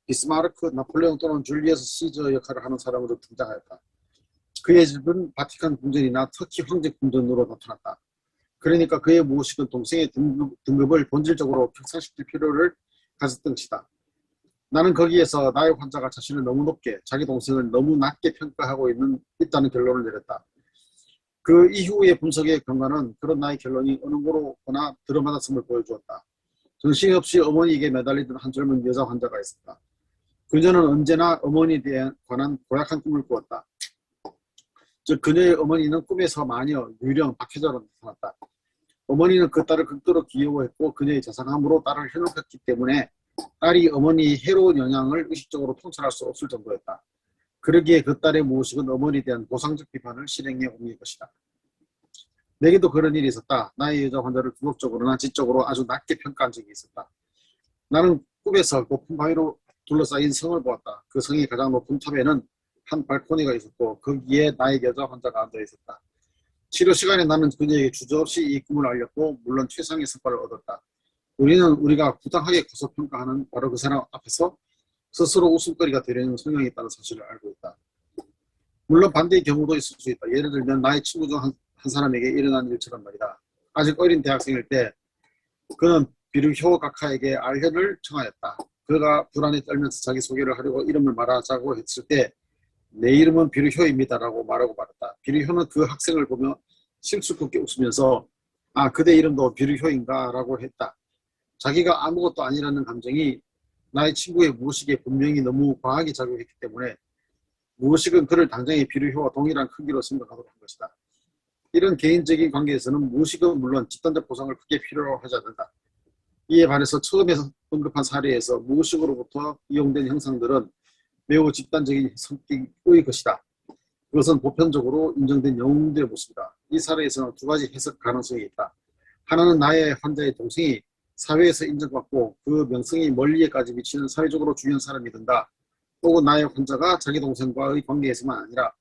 비스마르크, 나폴레옹 또는 줄리어스 시저 역할을 하는 사람으로 등장하였다. 그의 집은 바티칸 궁전이나 터키 황제 궁전으로 나타났다. 그러니까 그의 무의식은 동생의 등급을 본질적으로 격상시킬 필요를 가졌던 것이다. 나는 거기에서 나의 환자가 자신을 너무 높게, 자기 동생을 너무 낮게 평가하고 있다는 결론을 내렸다. 그 이후의 분석의 경과는 그런 나의 결론이 어느 고로거나 들어맞았음을 보여주었다. 정신없이 어머니에게 매달리던 한 젊은 여자 환자가 있었다. 그녀는 언제나 어머니에 관한 고약한 꿈을 꾸었다. 즉 그녀의 어머니는 꿈에서 마녀, 유령, 박혜자로 나타났다. 어머니는 그 딸을 극도로 귀여워했고 그녀의 자상함으로 딸을 현혹했기 때문에 딸이 어머니의 해로운 영향을 의식적으로 통찰할 수 없을 정도였다. 그러기에 그 딸의 무의식은 어머니에 대한 보상적 비판을 실행해 옮길 것이다. 내게도 그런 일이 있었다. 나의 여자 환자를 두목적으로나 지적으로 아주 낮게 평가한 적이 있었다. 나는 꿈에서 높은 바위로 둘러싸인 성을 보았다. 그 성의 가장 높은 탑에는 한 발코니가 있었고 거기에 나의 여자 환자가 앉아 있었다. 치료 시간에 나는 그녀에게 주저없이 이 꿈을 알렸고 물론 최상의 성과를 얻었다. 우리는 우리가 부당하게 고소평가하는 바로 그 사람 앞에서 스스로 웃음거리가 되려는 성향이 있다는 사실을 알고 있다. 물론 반대의 경우도 있을 수 있다. 예를 들면 나의 친구 중 한 사람에게 일어난 일처럼 말이다. 아직 어린 대학생일 때 그는 비르효 각하에게 알현을 청하였다. 그가 불안에 떨면서 자기 소개를 하려고 이름을 말하자고 했을 때 내 이름은 비르효입니다 라고 말하고 말았다. 비르효는 그 학생을 보며 실수롭게 웃으면서 아 그대 이름도 비르효인가 라고 했다. 자기가 아무것도 아니라는 감정이 나의 친구의 무의식에 분명히 너무 과하게 작용했기 때문에 무의식은 그를 당장의 비르효와 동일한 크기로 생각하도록 한 것이다. 이런 개인적인 관계에서는 무의식은 물론 집단적 보상을 크게 필요로 하지 않는다. 이에 반해서 처음에 언급한 사례에서 무의식으로부터 이용된 형상들은 매우 집단적인 성격의 것이다. 그것은 보편적으로 인정된 영웅들의 모습이다. 이 사례에서는 두 가지 해석 가능성이 있다. 하나는 나의 환자의 동생이 사회에서 인정받고 그 명성이 멀리에까지 미치는 사회적으로 중요한 사람이든가 혹은 나의 환자가 자기 동생과의 관계에서만 아니라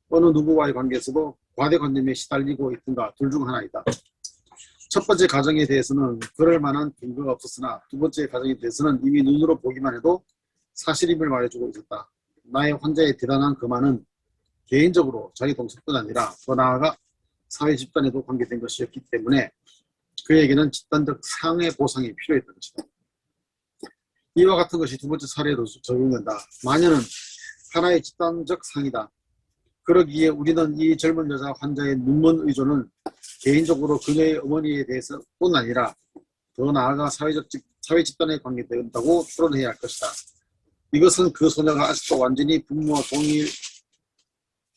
어느 누구와의 관계에서도 과대관념에 시달리고 있든가 둘 중 하나이다. 첫 번째 가정에 대해서는 그럴 만한 근거가 없었으나 두 번째 가정에 대해서는 이미 눈으로 보기만 해도 사실임을 말해주고 있었다. 나의 환자의 대단한 거만은 개인적으로 자기 동생뿐 아니라 더 나아가 사회 집단에도 관계된 것이었기 때문에 그에게는 집단적 상해 보상이 필요했던 것이다. 이와 같은 것이 두 번째 사례로 적용된다. 마녀는 하나의 집단적 상이다. 그러기에 우리는 이 젊은 여자 환자의 눈먼 의존은 개인적으로 그녀의 어머니에 대해서뿐 아니라 더 나아가 사회 집단에 관계된다고 토론해야 할 것이다. 이것은 그 소녀가 아직도 완전히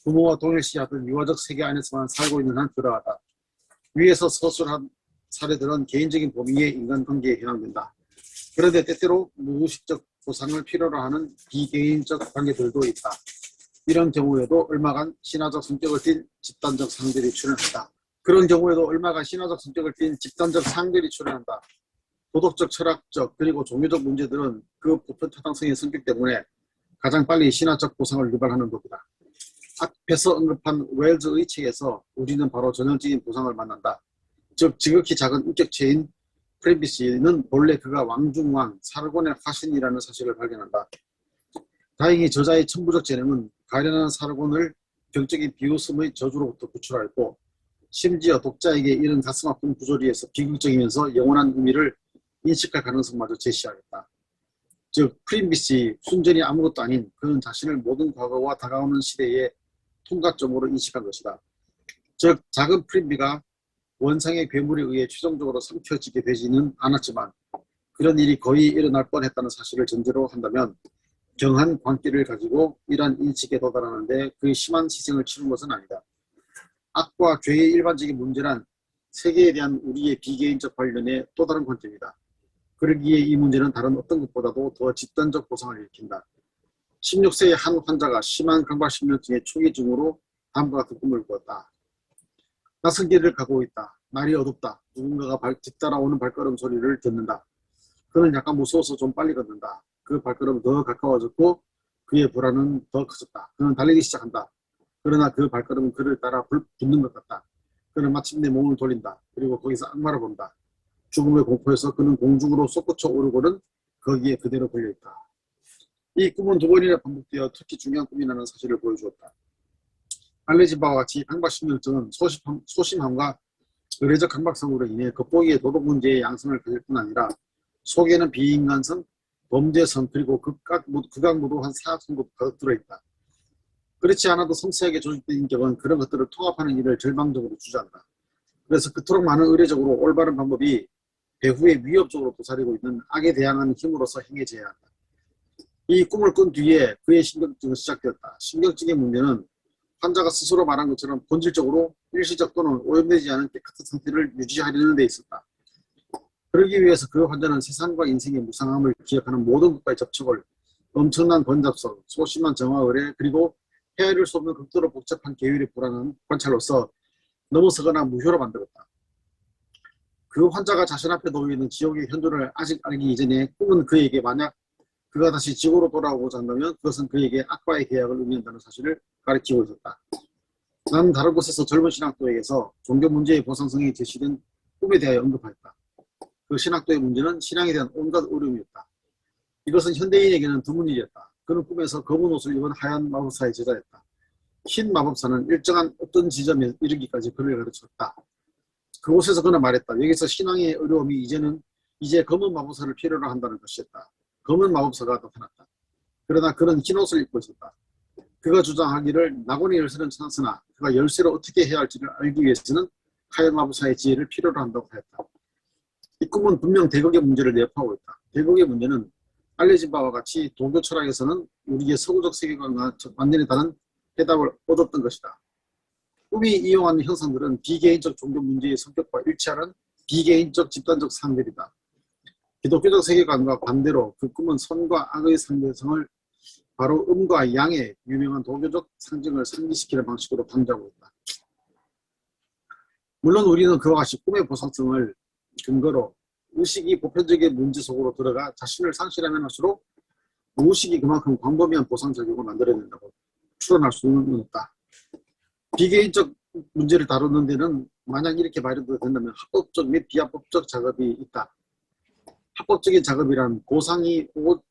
부모와 동일시하던 유아적 세계 안에서만 살고 있는 한 그러하다. 위에서 서술한 사례들은 개인적인 범위의 인간관계에 해당된다. 그런데 때때로 무의식적 보상을 필요로 하는 비개인적 관계들도 있다. 이런 경우에도 얼마간 신화적 성격을 띤 집단적 상들이 출현한다. 그런 경우에도 얼마간 신화적 성격을 띤 집단적 상들이 출현한다. 도덕적, 철학적, 그리고 종교적 문제들은 그 보편 타당성의 성격 때문에 가장 빨리 신화적 보상을 유발하는 법이다. 앞에서 언급한 웰즈의 책에서 우리는 바로 전형적인 보상을 만난다. 즉 지극히 작은 인격체인 프레비시는 본래 그가 왕중왕, 사르곤의 화신이라는 사실을 발견한다. 다행히 저자의 천부적 재능은 가련한 사르곤을 경적인 비웃음의 저주로부터 구출하였고 심지어 독자에게 이런 가슴 아픈 구조리에서 비극적이면서 영원한 의미를 인식할 가능성마저 제시하였다. 즉 프린비시 순전히 아무것도 아닌 그는 자신을 모든 과거와 다가오는 시대의 통과점으로 인식한 것이다. 즉 작은 프린비가 원상의 괴물에 의해 최종적으로 삼켜지게 되지는 않았지만 그런 일이 거의 일어날 뻔했다는 사실을 전제로 한다면 경한 광기를 가지고 이러한 인식에 도달하는데 그의 심한 희생을 치른 것은 아니다. 악과 죄의 일반적인 문제란 세계에 대한 우리의 비개인적 관련의 또 다른 관점이다. 그러기에 이 문제는 다른 어떤 것보다도 더 집단적 보상을 일으킨다. 16세의 한 환자가 심한 강박신경증의 초기 증으로 다음과 같은 꿈을 꾸었다. 낯선 길을 가고 있다. 날이 어둡다. 누군가가 뒤따라오는 발걸음 소리를 듣는다. 그는 약간 무서워서 좀 빨리 걷는다. 그 발걸음은 더 가까워졌고 그의 불안은 더 커졌다. 그는 달리기 시작한다. 그러나 그 발걸음은 그를 따라 붙는 것 같다. 그는 마침내 몸을 돌린다. 그리고 거기서 악마를 본다. 죽음의 공포에서 그는 공중으로 솟구쳐 오르고는 거기에 그대로 걸려있다. 이 꿈은 두 번이나 반복되어 특히 중요한 꿈이라는 사실을 보여주었다. 알려진 바와 같이 강박신경증은 소심함과 의례적 강박성으로 인해 겉보기에 도덕 문제의 양성을 가질 뿐 아니라 속에는 비인간성, 범죄성, 그리고 극악무도한 사악성도 가득 들어있다. 그렇지 않아도 섬세하게 조직된 인격은 그런 것들을 통합하는 일을 절망적으로 주저한다. 그래서 그토록 많은 의례적으로 올바른 방법이 배후에 위협적으로 도사리고 있는 악에 대항하는 힘으로서 행해져야 한다. 이 꿈을 꾼 뒤에 그의 신경증은 시작되었다. 신경증의 문제는 환자가 스스로 말한 것처럼 본질적으로 일시적 또는 오염되지 않은 깨끗한 상태를 유지하려는 데 있었다. 그러기 위해서 그 환자는 세상과 인생의 무상함을 기억하는 모든 것과의 접촉을 엄청난 번잡성, 소심한 정화 의례, 그리고 헤아릴 수 없는 극도로 복잡한 계율의 불안한 관찰로서 넘어서거나 무효로 만들었다. 그 환자가 자신 앞에 놓여 있는 지옥의 현존을 아직 알기 이전에 꿈은 그에게 만약 그가 다시 지구로 돌아오고자 한다면 그것은 그에게 악과의 계약을 의미한다는 사실을 가르치고 있었다. 나는 다른 곳에서 젊은 신학도에게서 종교 문제의 보상성이 제시된 꿈에 대하여 언급하였다. 그 신학도의 문제는 신앙에 대한 온갖 어려움이었다. 이것은 현대인에게는 드문 일이었다. 그는 꿈에서 검은 옷을 입은 하얀 마법사의 제자였다. 흰 마법사는 일정한 어떤 지점에 이르기까지 그를 가르쳤다. 그곳에서 그는 말했다. 여기서 신앙의 어려움이 이제 검은 마법사를 필요로 한다는 것이었다. 검은 마법사가 나타났다. 그러나 그는 흰 옷을 입고 있었다. 그가 주장하기를 낙원의 열쇠는 찾았으나 그가 열쇠를 어떻게 해야 할지를 알기 위해서는 하얀 마법사의 지혜를 필요로 한다고 하였다. 이 꿈은 분명 대극의 문제를 내포하고 있다. 대극의 문제는 알려진 바와 같이 도교 철학에서는 우리의 서구적 세계관과 완전히 다른 해답을 얻었던 것이다. 꿈이 이용하는 형상들은 비개인적 종교 문제의 성격과 일치하는 비개인적 집단적 사항들이다. 기독교적 세계관과 반대로 그 꿈은 선과 악의 상대성을 바로 음과 양의 유명한 도교적 상징을 상기시키는 방식으로 방지하고 있다. 물론 우리는 그와 같이 꿈의 보상성을 근거로 의식이 보편적인 문제 속으로 들어가 자신을 상실하면 할수록 무의식이 그만큼 광범위한 보상작용을 만들어낸다고 추론할 수는 없다. 비개인적 문제를 다루는 데는 만약 이렇게 발현도 된다면 합법적 및 비합법적 작업이 있다. 합법적인 작업이란 보상이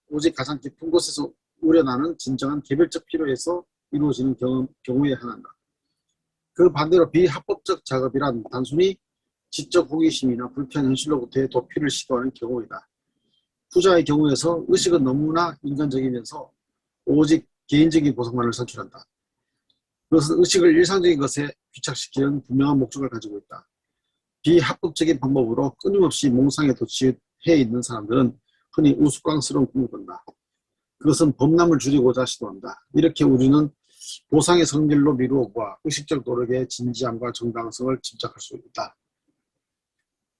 오직 가장 깊은 곳에서 우려나는 진정한 개별적 필요에서 이루어지는 경우에 한한다. 그 반대로 비합법적 작업이란 단순히 지적 호기심이나 불쾌한 현실로부터의 도피를 시도하는 경우이다. 후자의 경우에서 의식은 너무나 인간적이면서 오직 개인적인 보상만을 산출한다. 그것은 의식을 일상적인 것에 귀착시키는 분명한 목적을 가지고 있다. 비합법적인 방법으로 끊임없이 몽상에 도취해 있는 사람들은 흔히 우스꽝스러운 꿈을 꾼다. 그것은 범람을 줄이고자 시도한다. 이렇게 우리는 보상의 성질로 미루어보아 의식적 노력의 진지함과 정당성을 짐작할 수 있다.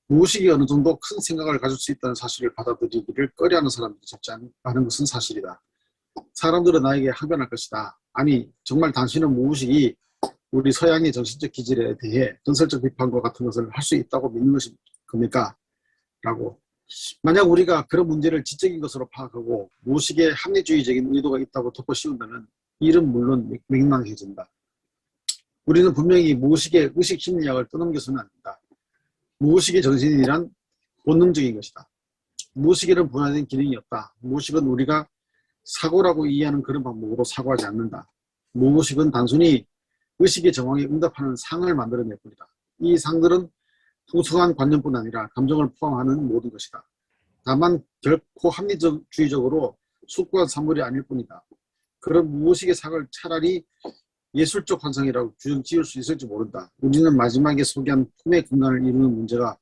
무의식이 어느 정도 큰 생각을 가질 수 있다는 사실을 받아들이기를 꺼려하는 사람들이 적지 않은 것은 사실이다. 사람들은 나에게 항변할 것이다. 아니, 정말 당신은 무의식이 우리 서양의 정신적 기질에 대해 건설적 비판과 같은 것을 할 수 있다고 믿는 것이 겁니까? 라고. 만약 우리가 그런 문제를 지적인 것으로 파악하고 무의식에 합리주의적인 의도가 있다고 덮어 씌운다면 일은 물론 맹랑해진다. 우리는 분명히 무의식의 의식 심리학을 떠넘겨서는 안 된다. 무의식의 정신이란 본능적인 것이다. 무의식에는 분화된 기능이 없다. 무의식은 우리가 사고라고 이해하는 그런 방법으로 사고하지 않는다. 무의식은 단순히 의식의 정황에 응답하는 상을 만들어낼 뿐이다. 이 상들은 풍성한 관념뿐 아니라 감정을 포함하는 모든 것이다. 다만 결코 합리주의적으로 숙고한 산물이 아닐 뿐이다. 그런 무의식의 상을 차라리 예술적 환상이라고 규정 지을 수 있을지 모른다. 우리는 마지막에 소개한 꿈의 근간을 이루는 문제가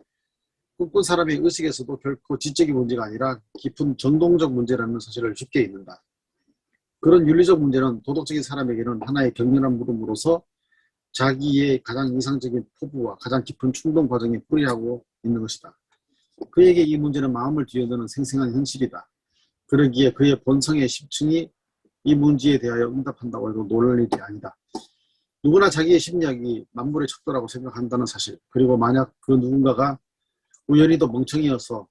꿈꾼 사람의 의식에서도 결코 지적인 문제가 아니라 깊은 전동적 문제라는 사실을 쉽게 잊는다. 그런 윤리적 문제는 도덕적인 사람에게는 하나의 격렬한 물음으로서 자기의 가장 이상적인 포부와 가장 깊은 충동 과정에 뿌리하고 있는 것이다. 그에게 이 문제는 마음을 뒤흔드는 생생한 현실이다. 그러기에 그의 본성의 심층이 이 문제에 대하여 응답한다고 해도 놀랄 일이 아니다. 누구나 자기의 심리학이 만물의 척도라고 생각한다는 사실, 그리고 만약 그 누군가가 우연히도 멍청이어서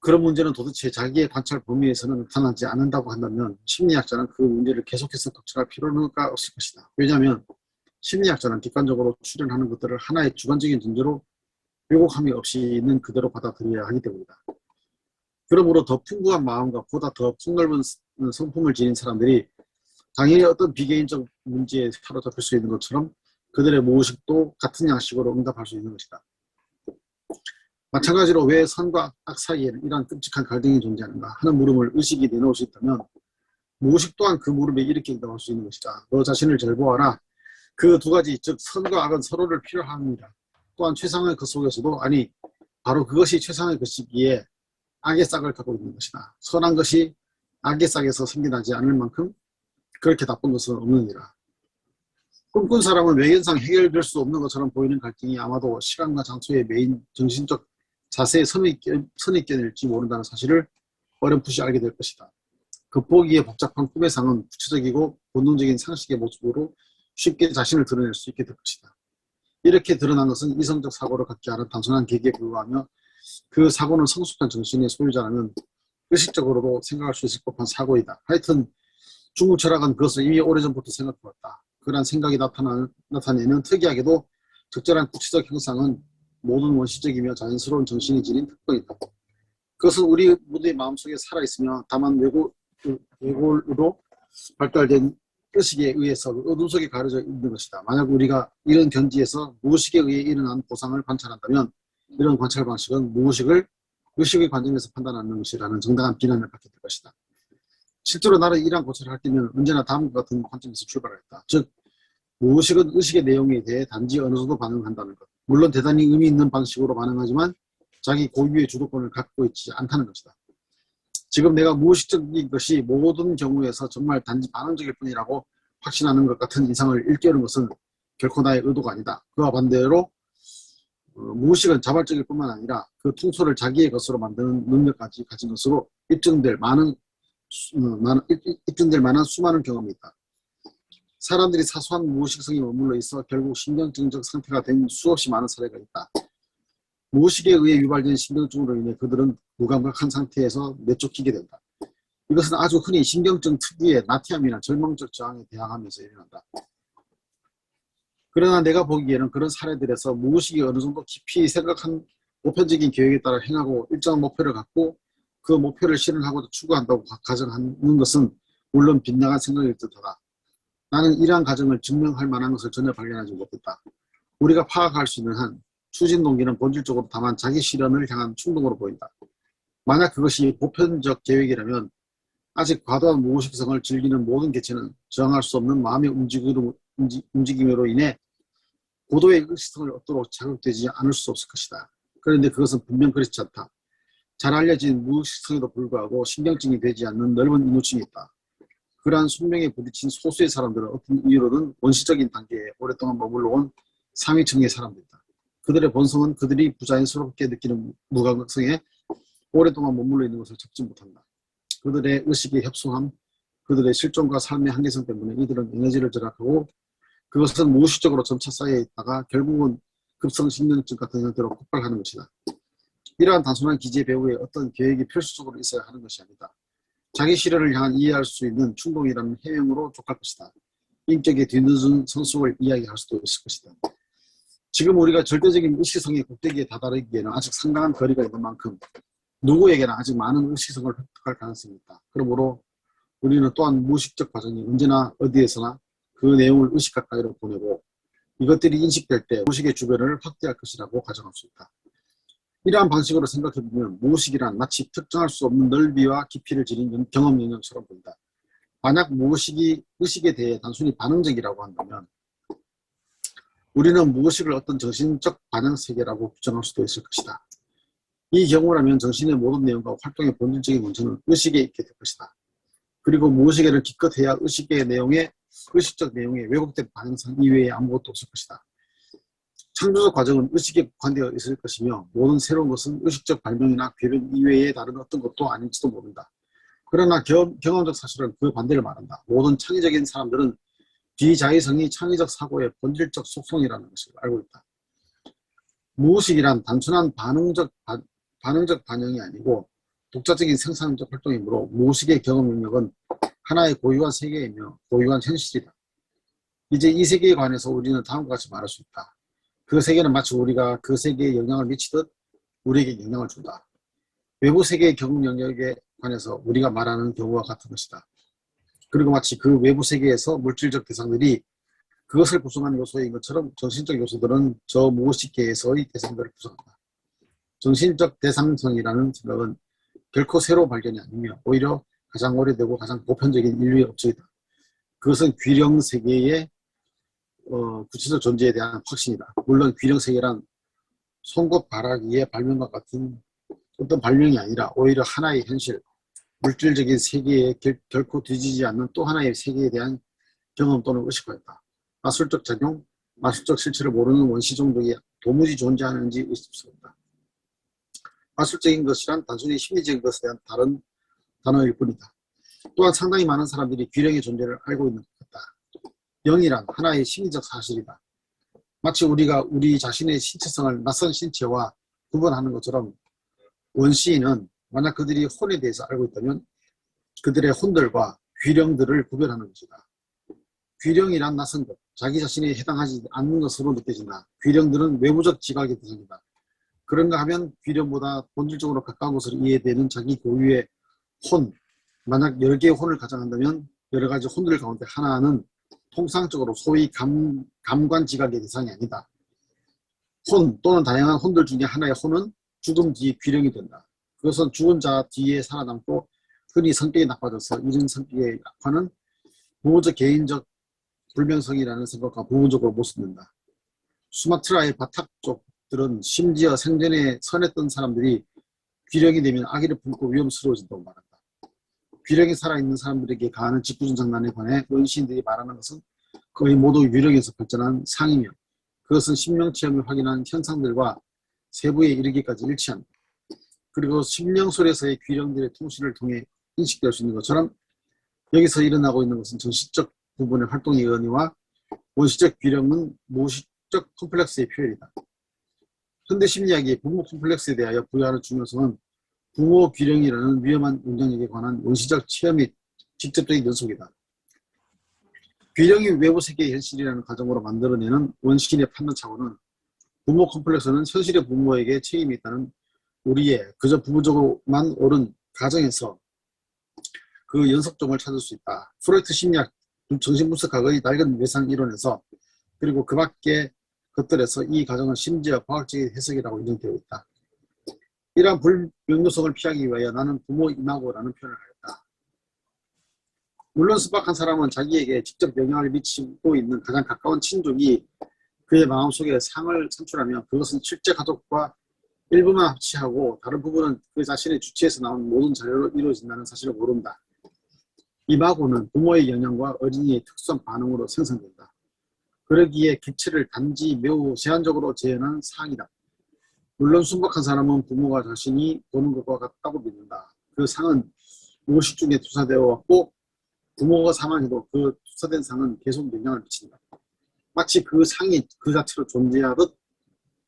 그런 문제는 도대체 자기의 관찰 범위에서는 나타나지 않는다고 한다면 심리학자는 그 문제를 계속해서 걱정할 필요가 없을 것이다. 왜냐하면 심리학자는 객관적으로 추론하는 것들을 하나의 주관적인 존재로 왜곡함이 없이 있는 그대로 받아들여야 하기 때문이다. 그러므로 더 풍부한 마음과 보다 더 폭넓은 성품을 지닌 사람들이 당연히 어떤 비개인적 문제에 사로잡힐 수 있는 것처럼 그들의 무의식도 같은 양식으로 응답할 수 있는 것이다. 마찬가지로 왜 선과 악 사이에는 이러한 끔찍한 갈등이 존재하는가 하는 물음을 의식이 내놓을 수 있다면 무의식 또한 그 물음에 이렇게 응답할 수 있는 것이다. 너 자신을 잘 보아라. 그 두 가지, 즉 선과 악은 서로를 필요합니다. 또한 최상의 그 속에서도 아니 바로 그것이 최상의 것이기에 악의 싹을 갖고 있는 것이다. 선한 것이 악의 싹에서 생겨나지 않을 만큼 그렇게 나쁜 것은 없느니라. 꿈꾼 사람은 외견상 해결될 수 없는 것처럼 보이는 갈등이 아마도 시간과 장소의 메인 정신적 자세에 선입견일지 모른다는 사실을 어렴풋이 알게 될 것이다. 겉보기에 복잡한 꿈의 상은 구체적이고 본능적인 상식의 모습으로 쉽게 자신을 드러낼 수 있게 될 것이다. 이렇게 드러난 것은 이성적 사고를 갖지 않은 단순한 계기에 불과하며 그 사고는 성숙한 정신의 소유자라면 의식적으로도 생각할 수 있을 법한 사고이다. 하여튼 중국 철학은 그것을 이미 오래전부터 생각해왔다. 그러한 생각이 나타내는 특이하게도 적절한 구체적 형상은 모든 원시적이며 자연스러운 정신이 지닌 특성이다. 그것은 우리 모두의 마음속에 살아있으며 다만 외골로 발달된 의식에 의해서 어둠 속에 가려져 있는 것이다. 만약 우리가 이런 견지에서 무의식에 의해 일어난 보상을 관찰한다면 이런 관찰 방식은 무의식을 의식의 관점에서 판단하는 것이라는 정당한 비난을 받게 될 것이다. 실제로 나는 이러한 고찰을 할 때는 언제나 다음과 같은 관점에서 출발했다. 즉 무의식은 의식의 내용에 대해 단지 어느 정도 반응한다는 것. 물론 대단히 의미 있는 방식으로 반응하지만 자기 고유의 주도권을 갖고 있지 않다는 것이다. 지금 내가 무의식적인 것이 모든 경우에서 정말 단지 반응적일 뿐이라고 확신하는 것 같은 인상을 일깨우는 것은 결코 나의 의도가 아니다. 그와 반대로 무의식은 자발적일 뿐만 아니라 그 통솔을 자기의 것으로 만드는 능력까지 가진 것으로 입증될 만한 수많은 경험이 있다. 사람들이 사소한 무의식성이 머물러 있어 결국 신경증적 상태가 된 수없이 많은 사례가 있다. 무의식에 의해 유발된 신경증으로 인해 그들은 무감각한 상태에서 내쫓기게 된다. 이것은 아주 흔히 신경증 특유의 나태함이나 절망적 저항에 대항하면서 일어난다. 그러나 내가 보기에는 그런 사례들에서 무의식이 어느 정도 깊이 생각한 보편적인 계획에 따라 행하고 일정한 목표를 갖고 그 목표를 실현하고 추구한다고 가정하는 것은 물론 빗나간 생각일 듯하다. 나는 이러한 가정을 증명할 만한 것을 전혀 발견하지 못했다. 우리가 파악할 수 있는 한 추진 동기는 본질적으로 다만 자기 실현을 향한 충동으로 보인다. 만약 그것이 보편적 계획이라면 아직 과도한 무의식성을 즐기는 모든 개체는 저항할 수 없는 마음의 움직임으로 인해 고도의 의식성을 얻도록 자극되지 않을 수 없을 것이다. 그런데 그것은 분명 그렇지 않다. 잘 알려진 무의식성에도 불구하고 신경증이 되지 않는 넓은 인후층이 있다. 그러한 숙명에 부딪힌 소수의 사람들은 어떤 이유로든 원시적인 단계에 오랫동안 머물러 온 상위층의 사람들이다. 그들의 본성은 그들이 부자연스럽게 느끼는 무감각성에 오랫동안 머물러 있는 것을 잡지 못한다. 그들의 의식의 협소함, 그들의 실존과 삶의 한계성 때문에 이들은 에너지를 절약하고 그것은 무의식적으로 점차 쌓여 있다가 결국은 급성신경증 같은 형태로 폭발하는 것이다. 이러한 단순한 기재 배우에 어떤 계획이 필수적으로 있어야 하는 것이 아니다. 자기 실현을 향한 이해할 수 있는 충동이라는 해명으로 족할 것이다. 인격의 뒤늦은 성숙을 이야기할 수도 있을 것이다. 지금 우리가 절대적인 의식성의 꼭대기에 다다르기에는 아직 상당한 거리가 있는 만큼 누구에게나 아직 많은 의식성을 획득할 가능성이 있다. 그러므로 우리는 또한 무의식적 과정이 언제나 어디에서나 그 내용을 의식 가까이로 보내고 이것들이 인식될 때 무의식의 주변을 확대할 것이라고 가정할 수 있다. 이러한 방식으로 생각해보면 무의식이란 마치 특정할 수 없는 넓이와 깊이를 지닌 경험 영역처럼 보인다. 만약 무의식이 의식에 대해 단순히 반응적이라고 한다면 우리는 무의식을 어떤 정신적 반응 세계라고 규정할 수도 있을 것이다. 이 경우라면 정신의 모든 내용과 활동의 본질적인 원천은 의식에 있게 될 것이다. 그리고 무의식에를 기껏해야 의식적 내용에 왜곡된 반응상 이외에 아무것도 없을 것이다. 창조적 과정은 의식에 국한되어 있을 것이며 모든 새로운 것은 의식적 발명이나 궤변 이외의 다른 어떤 것도 아닐지도 모른다. 그러나 경험적 사실은 그 반대를 말한다. 모든 창의적인 사람들은 비자의성이 창의적 사고의 본질적 속성이라는 것을 알고 있다. 무의식이란 단순한 반응적 반영이 아니고 독자적인 생산적 활동이므로 무의식의 경험 영역은 하나의 고유한 세계이며 고유한 현실이다. 이제 이 세계에 관해서 우리는 다음과 같이 말할 수 있다. 그 세계는 마치 우리가 그 세계에 영향을 미치듯 우리에게 영향을 준다. 외부 세계의 경험 영역에 관해서 우리가 말하는 경우와 같은 것이다. 그리고 마치 그 외부 세계에서 물질적 대상들이 그것을 구성하는 요소인 것처럼 정신적 요소들은 저 무의식계에서의 대상들을 구성한다. 정신적 대상성이라는 생각은 결코 새로운 발견이 아니며 오히려 가장 오래되고 가장 보편적인 인류의 업적이다. 그것은 귀령 세계의 구체적 존재에 대한 확신이다. 물론 귀령 세계란 송곳 바라기의 발명과 같은 어떤 발명이 아니라 오히려 하나의 현실, 물질적인 세계에 결코 뒤지지 않는 또 하나의 세계에 대한 경험 또는 의식화였다. 마술적 작용, 마술적 실체를 모르는 원시 종족이 도무지 존재하는지 의심스럽다. 마술적인 것이란 단순히 심리적인 것에 대한 다른 단어일 뿐이다. 또한 상당히 많은 사람들이 귀령의 존재를 알고 있는 것 같다. 영이란 하나의 심리적 사실이다. 마치 우리가 우리 자신의 신체성을 낯선 신체와 구분하는 것처럼 원시인은 만약 그들이 혼에 대해서 알고 있다면 그들의 혼들과 귀령들을 구별하는 것이다. 귀령이란 낯선 것, 자기 자신이 해당하지 않는 것으로 느껴진다. 귀령들은 외부적 지각의 대상이다. 그런가 하면 귀령보다 본질적으로 가까운 것으로 이해되는 자기 고유의 혼, 만약 10개의 혼을 가정한다면 여러 가지 혼들 가운데 하나는 통상적으로 소위 감관 지각의 대상이 아니다. 혼 또는 다양한 혼들 중에 하나의 혼은 죽음 뒤 귀령이 된다. 그것은 죽은 자 뒤에 살아남고 흔히 성격이 나빠져서 이런 성격의 악화는 부모적 개인적 불명성이라는 생각과 부분적으로 모순된다. 수마트라의 바탁 쪽들은 심지어 생전에 선했던 사람들이 귀령이 되면 아기를 품고 위험스러워진다고 말한다. 귀령이 살아있는 사람들에게 가하는 직구준 장난에 관해 원시인들이 말하는 것은 거의 모두 유령에서 발전한 상이며 그것은 신명체험을 확인한 현상들과 세부에 이르기까지 일치한다. 그리고 신명술에서의 귀령들의 통신을 통해 인식될 수 있는 것처럼 여기서 일어나고 있는 것은 정신적 부분의 활동의 의원이와 원시적 귀령은 무의식적 컴플렉스의 표현이다. 현대 심리학이 부모 컴플렉스에 대하여 부여하는 중요성은 부모 귀령이라는 위험한 영향력에 관한 원시적 체험이 직접적인 연속이다. 귀령이 외부 세계의 현실이라는 가정으로 만들어내는 원시인의 판단 차원은 부모 컴플렉스는 현실의 부모에게 책임이 있다는 우리의 그저 부분적으로만 옳은 가정에서 그 연속점을 찾을 수 있다. 프로이트 심리학 정신분석학의 낡은 외상 이론에서 그리고 그 밖의 것들에서 이 가정은 심지어 과학적인 해석이라고 인정되어 있다. 이러한 불명료성을 피하기 위하여 나는 부모 이마고라는 표현을 하였다. 물론 순박한 사람은 자기에게 직접 영향을 미치고 있는 가장 가까운 친족이 그의 마음속에 상을 산출하면 그것은 실제 가족과 일부만 합치하고 다른 부분은 그 자신의 주체에서 나온 모든 자료로 이루어진다는 사실을 모른다. 이마고는 부모의 영향과 어린이의 특수한 반응으로 생성된다. 그러기에 객체를 단지 매우 제한적으로 재현한 상이다. 물론 순박한 사람은 부모가 자신이 보는 것과 같다고 믿는다. 그 상은 무의식 중에 투사되어 왔고 부모가 사망해도 그 투사된 상은 계속 영향을 미친다. 마치 그 상이 그 자체로 존재하듯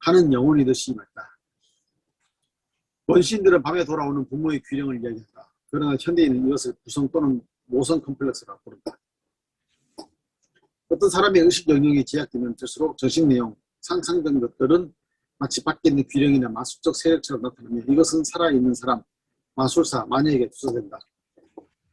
하는 영혼이듯이 말이다. 원시인들은 밤에 돌아오는 부모의 귀령을 이야기한다. 그러나 현대인은 이것을 구성 또는 모성 컴플렉스라고 부른다. 어떤 사람의 의식 영역이 제약되면 될수록 정신 내용, 상상된 것들은 마치 밖에 있는 귀령이나 마술적 세력처럼 나타나며 이것은 살아있는 사람, 마술사, 마녀에게 투사된다.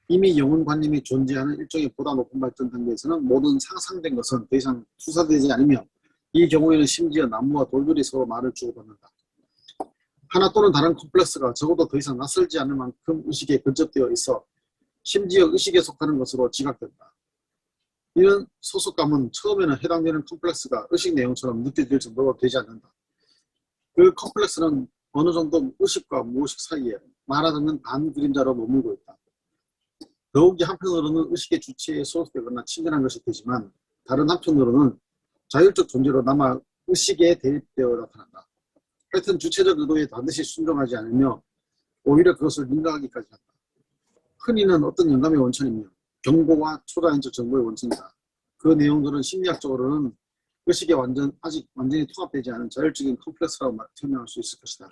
이미 영혼관념이 존재하는 일종의 보다 높은 발전 단계에서는 모든 상상된 것은 더 이상 투사되지 않으며 이 경우에는 심지어 나무와 돌들이 서로 말을 주고받는다. 하나 또는 다른 컴플렉스가 적어도 더 이상 낯설지 않을 만큼 의식에 근접되어 있어 심지어 의식에 속하는 것으로 지각된다. 이런 소속감은 처음에는 해당되는 컴플렉스가 의식 내용처럼 느껴질 정도로 되지 않는다. 그 컴플렉스는 어느 정도 의식과 무의식 사이에 말하자면 반그림자로 머물고 있다. 더욱이 한편으로는 의식의 주체에 소속되거나 친근한 것이 되지만 다른 한편으로는 자율적 존재로 남아 의식에 대립되어 나타난다. 하여튼 주체적 의도에 반드시 순종하지 않으며 오히려 그것을 능가하기까지 한다. 흔히는 어떤 영감의 원천이며 경고와 초자연적 정보의 원천이다. 그 내용들은 심리학적으로는 의식에 아직 완전히 통합되지 않은 자율적인 컴플렉스라고 설명할 수 있을 것이다.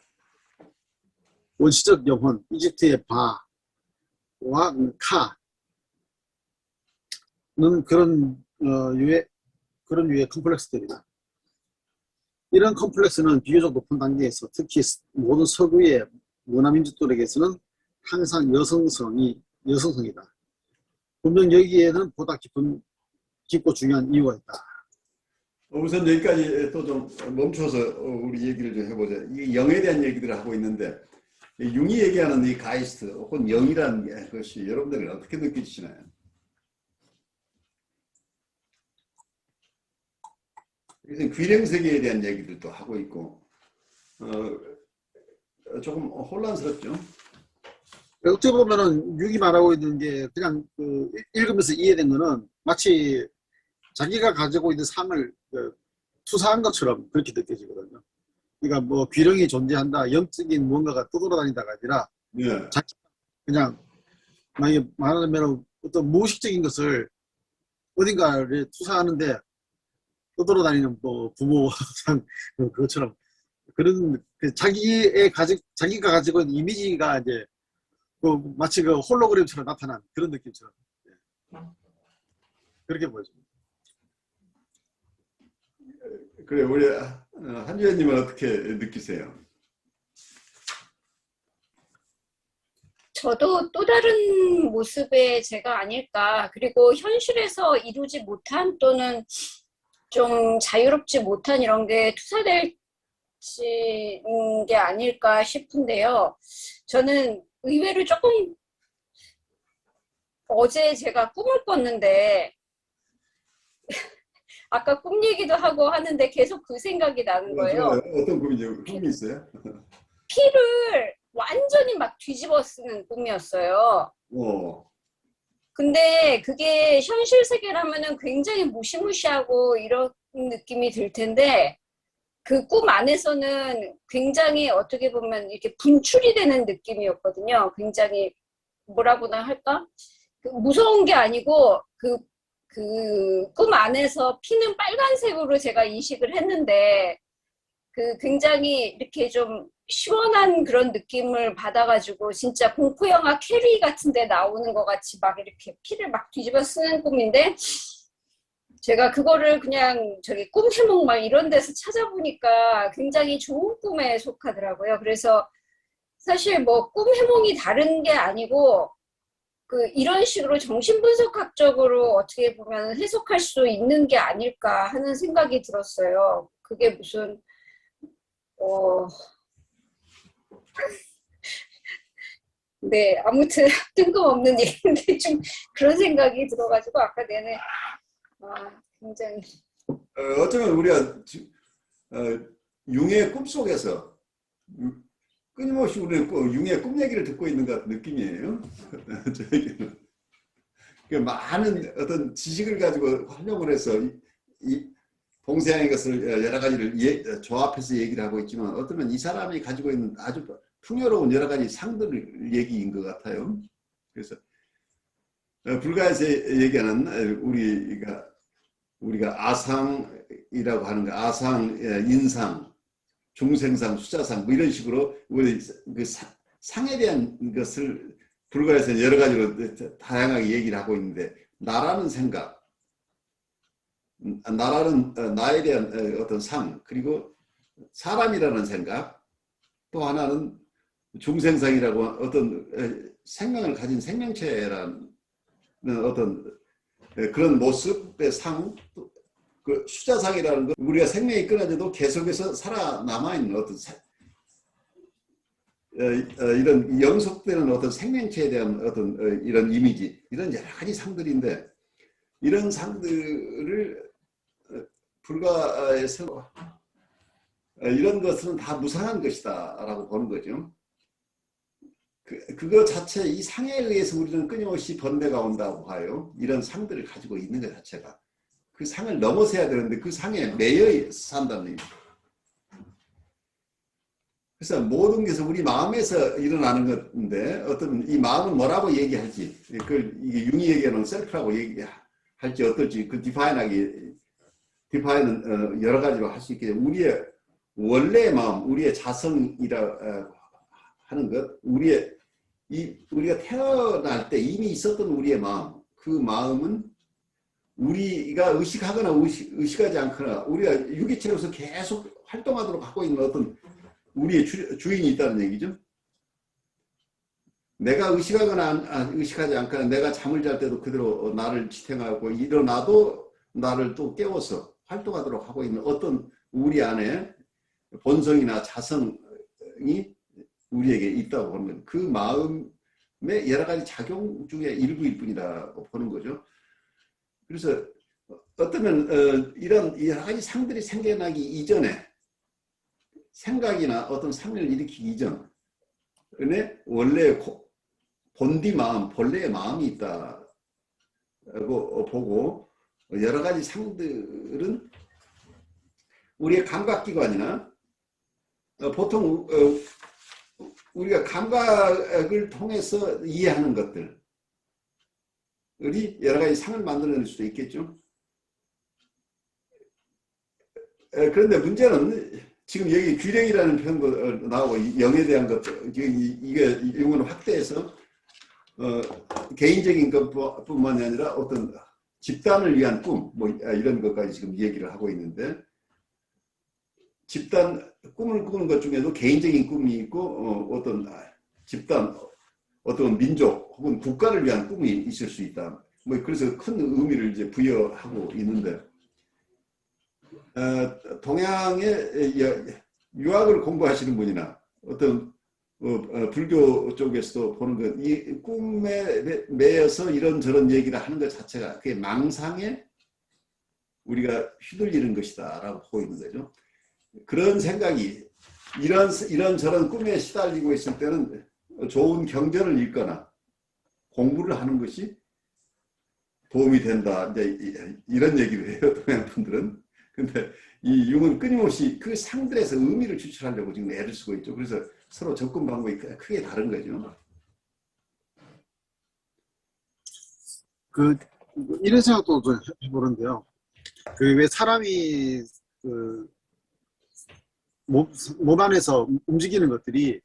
원시적 영혼, 이집트의 바와 카는 그런 유의 컴플렉스들이다. 이런 컴플렉스는 비교적 높은 단계에서 특히 모든 서구의 문화민족들에게서는 항상 여성성이다. 분명 여기에는 보다 깊고 중요한 이유가 있다. 우선 여기까지 또 좀 멈춰서 우리 얘기를 좀 해보자. 이 영에 대한 얘기들을 하고 있는데 융이 얘기하는 이 가이스트 혹은 영이라는 것이 여러분들은 어떻게 느끼시나요? 여기서 귀령세계에 대한 얘기들도 하고 있고 조금 혼란스럽죠. 어떻게 보면은 융이 말하고 있는 게 그냥 읽으면서 이해된 거는 마치 자기가 가지고 있는 상을 투사한 것처럼 그렇게 느껴지거든요. 그러니까 뭐 귀령이 존재한다, 영적인 무언가가 떠돌아다닌다가 아니라 예. 그냥 만약에 말하자면 어떤 무의식적인 것을 어딘가를 투사하는데 떠돌아다니는 뭐 부모상 그것처럼 그런 자기가 가지고 있는 이미지가 이제 마치 홀로그램처럼 나타난 그런 느낌처럼 그렇게 보여집니다. 그래 우리 한주연님은 어떻게 느끼세요? 저도 또 다른 모습의 제가 아닐까. 그리고 현실에서 이루지 못한 또는 좀 자유롭지 못한 이런 게 투사될 게 아닐까 싶은데요. 저는 의외로 조금 어제 제가 꿈을 꿨는데 아까 꿈 얘기도 하고 하는데 계속 그 생각이 나는 거예요. 어떤 꿈이죠? 꿈이 있어요? 피를 완전히 막 뒤집어 쓰는 꿈이었어요. 근데 그게 현실 세계라면은 굉장히 무시무시하고 이런 느낌이 들 텐데 그 꿈 안에서는 굉장히 어떻게 보면 이렇게 분출이 되는 느낌이었거든요. 굉장히 뭐라고나 할까? 무서운 게 아니고 그 꿈 안에서 피는 빨간색으로 제가 인식을 했는데 굉장히 이렇게 좀 시원한 그런 느낌을 받아가지고 진짜 공포영화 캐리 같은 데 나오는 것 같이 막 이렇게 피를 막 뒤집어 쓰는 꿈인데 제가 그거를 그냥 저기 꿈 해몽 막 이런 데서 찾아보니까 굉장히 좋은 꿈에 속하더라고요. 그래서 사실 뭐 꿈 해몽이 다른 게 아니고 이런 식으로 정신분석학적으로 어떻게 보면 해석할 수 있는 게 아닐까 하는 생각이 들었어요. 그게 무슨 네, 아무튼 뜬금없는 얘기인데 좀 그런 생각이 들어가지고 아까 내내 굉장히 어쩌면 우리가 융의 꿈속에서 끊임없이 우리는 융의 꿈 얘기를 듣고 있는 것 같은 느낌이에요. 저에게는. 많은 어떤 지식을 가지고 활용을 해서 이 동서양의 것을 여러 가지를 조합해서 얘기를 하고 있지만 어쩌면 이 사람이 가지고 있는 아주 풍요로운 여러 가지 상들 얘기인 것 같아요. 그래서 불가에서 얘기하는 우리가 아상이라고 하는 거, 아상, 인상, 중생상, 수자상 뭐 이런 식으로 우리 그 상에 대한 것을 불가에서 여러 가지로 다양하게 얘기를 하고 있는데 나라는 생각, 나라는 나에 대한 어떤 상, 그리고 사람이라는 생각, 또 하나는 중생상이라고 어떤 생명을 가진 생명체라는 어떤 그런 모습의 상, 그 수자상이라는 것, 우리가 생명이 끊어져도 계속해서 살아남아있는 어떤 이런 영속되는 어떤 생명체에 대한 어떤 이런 이미지, 이런 여러 가지 상들인데 이런 상들을 불가에서 이런 것은 다 무상한 것이다 라고 보는 거죠. 그거 자체, 이 상에 의해서 우리는 끊임없이 번뇌가 온다고 봐요. 이런 상들을 가지고 있는 것 자체가. 그 상을 넘어서야 되는데 그 상에 매여 산다는 얘기입니다. 그래서 모든 것은 우리 마음에서 일어나는 건데 어떤 이 마음은 뭐라고 얘기할지, 그걸 이게 융이 얘기하는 셀프라고 얘기할지 어떨지 그 디파인은 여러 가지로 할 수 있게 우리의 원래의 마음, 우리의 자성이라 하는 것, 우리가 태어날 때 이미 있었던 우리의 마음, 그 마음은 우리가 의식하거나 의식하지 않거나 우리가 유기체로서 계속 활동하도록 하고 있는 어떤 우리의 주인이 있다는 얘기죠. 내가 의식하거나 의식하지 않거나 내가 잠을 잘 때도 그대로 나를 지탱하고 일어나도 나를 또 깨워서 활동하도록 하고 있는 어떤 우리 안에 본성이나 자성이 우리에게 있다고 보는 거예요. 그 마음의 여러 가지 작용 중에 일부일 뿐이라고 보는 거죠. 그래서 어쩌면 이런 여러 가지 상들이 생겨나기 이전에 생각이나 어떤 상을 일으키기 이전에 원래 본디 마음, 본래의 마음이 있다고 보고 여러 가지 상들은 우리의 감각기관이나 보통 우리가 감각을 통해서 이해하는 것들이 여러 가지 상을 만들어낼 수도 있겠죠. 그런데 문제는 지금 여기 규령이라는 표현도 나오고 영에 대한 것도 이게 이거는 확대해서 개인적인 것뿐만이 아니라 어떤 집단을 위한 꿈 뭐 이런 것까지 지금 얘기를 하고 있는데 집단 꿈을 꾸는 것 중에도 개인적인 꿈이 있고 어떤 집단 어떤 민족 혹은 국가를 위한 꿈이 있을 수 있다. 뭐 그래서 큰 의미를 이제 부여하고 있는데 동양의 유학을 공부하시는 분이나 어떤 불교 쪽에서도 보는 것, 이 꿈에 매여서 이런저런 얘기를 하는 것 자체가 그게 망상에 우리가 휘둘리는 것이다 라고 보고 있는 거죠. 그런 생각이 이런저런 꿈에 시달리고 있을 때는 좋은 경전을 읽거나 공부를 하는 것이 도움이 된다. 이제 이런 얘기를 해요, 동양 분들은. 근데 이 융은 끊임없이 그 상들에서 의미를 추출하려고 지금 애를 쓰고 있죠. 그래서 서로 접근 방법이 크게 다른 거죠. 이런 생각도 좀 해보는데요. 왜 사람이 몸 안에서 움직이는 것들이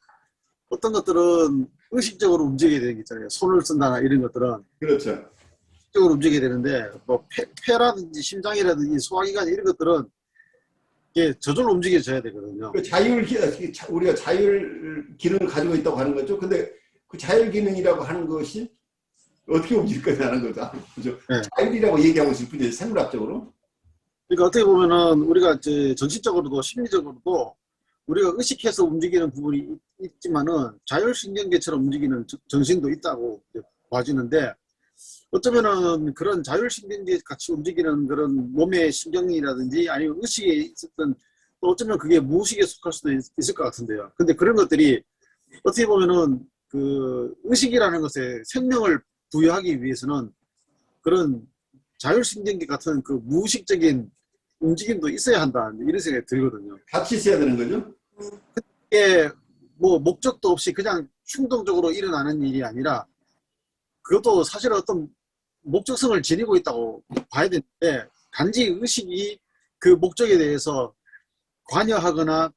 어떤 것들은 의식적으로 움직여야 되는 게 있잖아요. 손을 쓴다나 이런 것들은 그렇죠. 의식적으로 움직여야 되는데 뭐 폐라든지 심장이라든지 소화기관 이런 것들은 이게 저절로 움직여져야 되거든요. 우리가 자율 기능을 가지고 있다고 하는 거죠. 근데 그 자율 기능이라고 하는 것이 어떻게 움직일 거냐는 거죠. 그죠? 네. 자율이라고 얘기하고 있을 뿐이지 생물학적으로. 그러니까 어떻게 보면은 우리가 이제 정신적으로도 심리적으로도 우리가 의식해서 움직이는 부분이 있지만은 자율신경계처럼 움직이는 정신도 있다고 봐지는데 어쩌면은 그런 자율신경계 같이 움직이는 그런 몸의 신경이라든지 아니면 의식에 있었던 또 어쩌면 그게 무의식에 속할 수도 있을 것 같은데요. 근데 그런 것들이 어떻게 보면은 그 의식이라는 것에 생명을 부여하기 위해서는 그런 자율신경계 같은 그 무의식적인 움직임도 있어야 한다 이런 생각이 들거든요. 같이 있어야 되는 거죠. 이게 뭐 목적도 없이 그냥 충동적으로 일어나는 일이 아니라 그것도 사실 어떤 목적성을 지니고 있다고 봐야 되는데 단지 의식이 그 목적에 대해서 관여하거나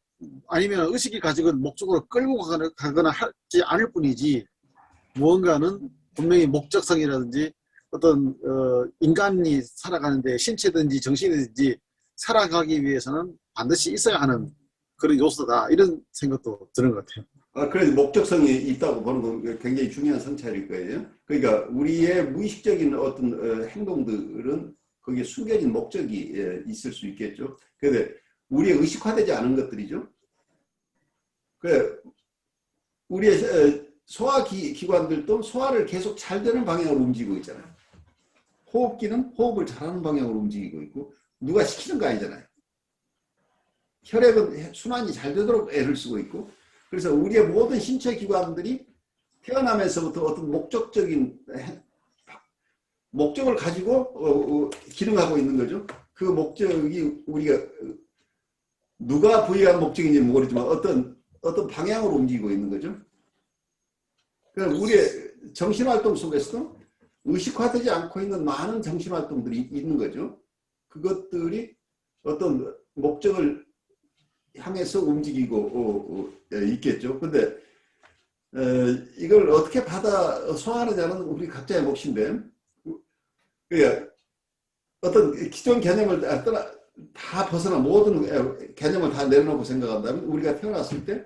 아니면 의식이 가지고 목적으로 끌고 가거나 하지 않을 뿐이지 무언가는 분명히 목적성이라든지 어떤 인간이 살아가는데 신체든지 정신이든지 살아가기 위해서는 반드시 있어야 하는 그런 요소다 이런 생각도 드는 것 같아요. 그래서 목적성이 있다고 보는 건 굉장히 중요한 성찰일 거예요. 그러니까 우리의 무의식적인 어떤 행동들은 거기에 숨겨진 목적이 있을 수 있겠죠. 그런데 우리의 의식화되지 않은 것들이죠. 그래 우리의 소화기관들도 소화를 계속 잘 되는 방향으로 움직이고 있잖아요. 호흡기는 호흡을 잘하는 방향으로 움직이고 있고 누가 시키는 거 아니잖아요. 혈액은 순환이 잘 되도록 애를 쓰고 있고 그래서 우리의 모든 신체 기관들이 태어나면서부터 어떤 목적을 가지고 기능하고 있는 거죠. 그 목적이 우리가 누가 부여한 목적인지는 모르지만 어떤 방향으로 움직이고 있는 거죠. 그러니까 우리의 정신활동 속에서도 의식화되지 않고 있는 많은 정신활동들이 있는 거죠. 그것들이 어떤 목적을 향해서 움직이고 있겠죠. 근데 이걸 어떻게 받아 소화하느냐는 우리 각자의 몫인데, 그러니까 어떤 기존 개념을 다 벗어나 모든 개념을 다 내려놓고 생각한다면 우리가 태어났을 때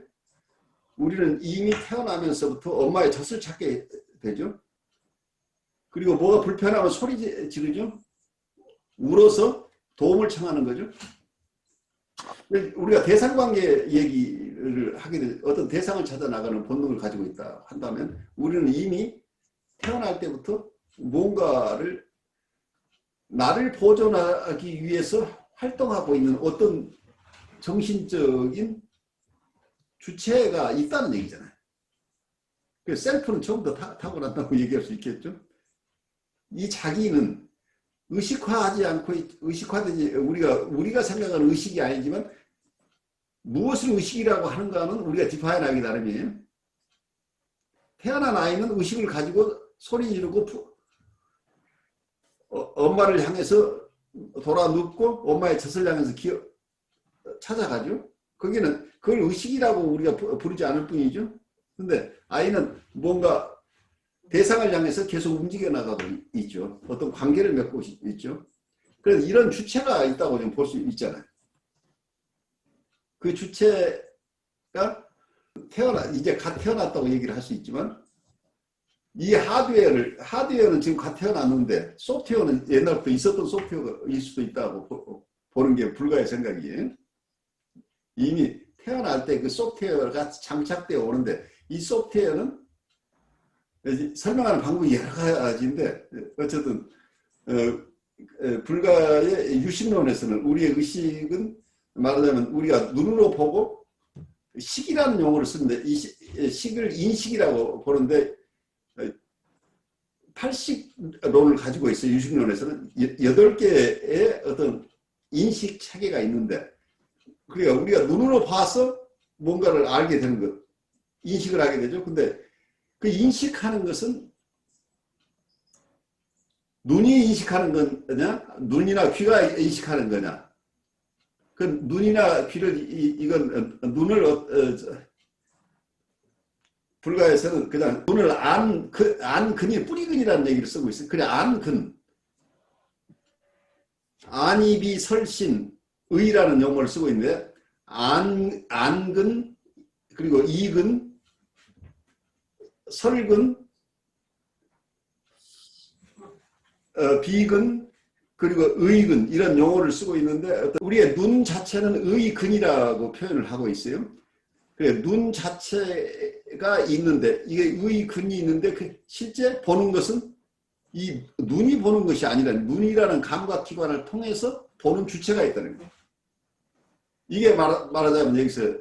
우리는 이미 태어나면서부터 엄마의 젖을 찾게 되죠. 그리고 뭐가 불편하면 소리 지르죠. 울어서 도움을 청하는 거죠. 우리가 대상관계 얘기를 하게 돼 어떤 대상을 찾아 나가는 본능을 가지고 있다 한다면 우리는 이미 태어날 때부터 뭔가를 나를 보존하기 위해서 활동하고 있는 어떤 정신적인 주체가 있다는 얘기잖아요. 그 셀프는 처음부터 타고난다고 얘기할 수 있겠죠. 이 자기는 의식화하지 않고 의식화되지 우리가 생각하는 의식이 아니지만 무엇을 의식이라고 하는가는 우리가 디파인하기 나름이에요. 태어난 아이는 의식을 가지고 소리 지르고 엄마를 향해서 돌아 눕고 엄마의 젖을 향해서 찾아가죠. 거기는 그걸 의식이라고 우리가 부르지 않을 뿐이죠. 근데 아이는 뭔가 대상을 향해서 계속 움직여 나가고 있죠. 어떤 관계를 맺고 있죠. 그래서 이런 주체가 있다고 좀 볼 수 있잖아요. 그 주체가 이제 갓 태어났다고 얘기를 할 수 있지만 이 하드웨어는 지금 갓 태어났는데 소프트웨어는 옛날부터 있었던 소프트웨어일 수도 있다고 보는 게 불가의 생각이에요. 이미 태어날 때 그 소프트웨어가 장착되어 오는데 이 소프트웨어는 설명하는 방법이 여러 가지인데 어쨌든 불가의 유심론에서는 우리의 의식은 말하자면 우리가 눈으로 보고 식이라는 용어를 쓰는데 이 식을 인식이라고 보는데 8식론을 가지고 있어요. 유식론에서는 8개의 어떤 인식 체계가 있는데 그러니까 우리가 눈으로 봐서 뭔가를 알게 되는 것, 인식을 하게 되죠. 근데 그 인식하는 것은 눈이 인식하는 거냐, 눈이나 귀가 인식하는 거냐. 그 눈이나 귀를 이건 눈을 불가에서는 그냥 눈을 안근이 뿌리근이라는 얘기를 쓰고 있어요. 그래 안근, 안입이 설신, 의라는 용어를 쓰고 있는데 안근 그리고 이근, 설근, 비근 그리고 의근 이런 용어를 쓰고 있는데 우리의 눈 자체는 의근이라고 표현을 하고 있어요. 그래 눈 자체가 있는데 이게 의근이 있는데 그 실제 보는 것은 이 눈이 보는 것이 아니라 눈이라는 감각기관을 통해서 보는 주체가 있다는 거예요. 이게 말하자면 여기서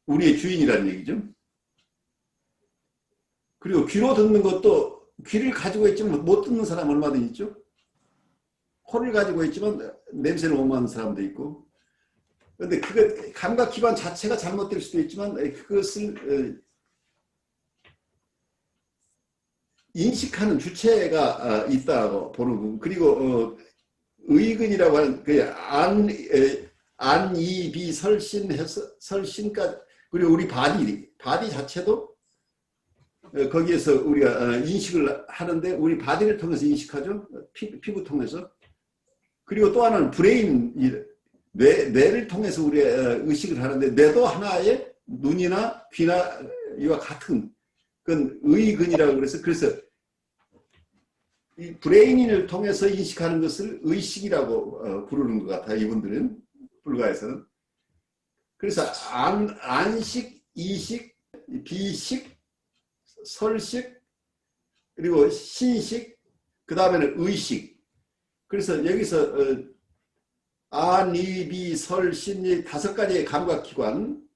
우리의 주인이라는 얘기죠. 그리고 귀로 듣는 것도 귀를 가지고 있지만 못 듣는 사람 얼마든지 있죠. 코를 가지고 있지만 냄새를 못 맡는 사람도 있고. 그런데 그거 감각기관 자체가 잘못될 수도 있지만 그것을 인식하는 주체가 있다고 보는 부분. 그리고 의근이라고 하는 그 안이비 설신까지 그리고 우리 바디 자체도 거기에서 우리가 인식을 하는데 우리 바디를 통해서 인식하죠. 피부 통해서. 그리고 또 하나는 브레인, 뇌를 통해서 우리가 의식을 하는데 뇌도 하나의 눈이나 귀나 이와 같은 그건 의근이라고 그래서 이 브레인을 통해서 인식하는 것을 의식이라고 부르는 것 같아요. 이분들은 불가에서는. 그래서 안식, 이식, 비식, 설식, 그리고 신식, 그 다음에는 의식. 그래서 여기서 안, 이, 비, 설, 신, 이 5가지의 감각기관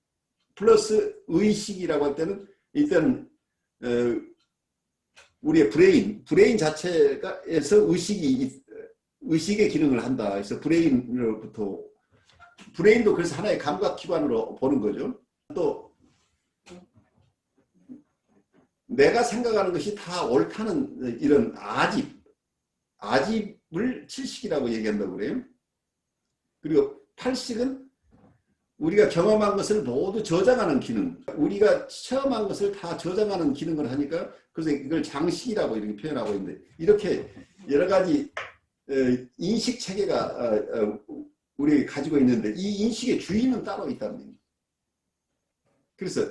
플러스 의식이라고 할 때는 일단 우리의 브레인 자체에서 의식의 기능을 한다. 그래서 브레인도 그래서 하나의 감각기관으로 보는 거죠. 또 내가 생각하는 것이 다 옳다는 이런 아집을 7식이라고 얘기한다고 그래요. 그리고 8식은 우리가 경험한 것을 모두 저장하는 기능, 우리가 체험한 것을 다 저장하는 기능을 하니까 그래서 이걸 장식이라고 이렇게 표현하고 있는데 이렇게 여러 가지 인식 체계가 우리 가지고 있는데 이 인식의 주인은 따로 있다는 겁니다. 그래서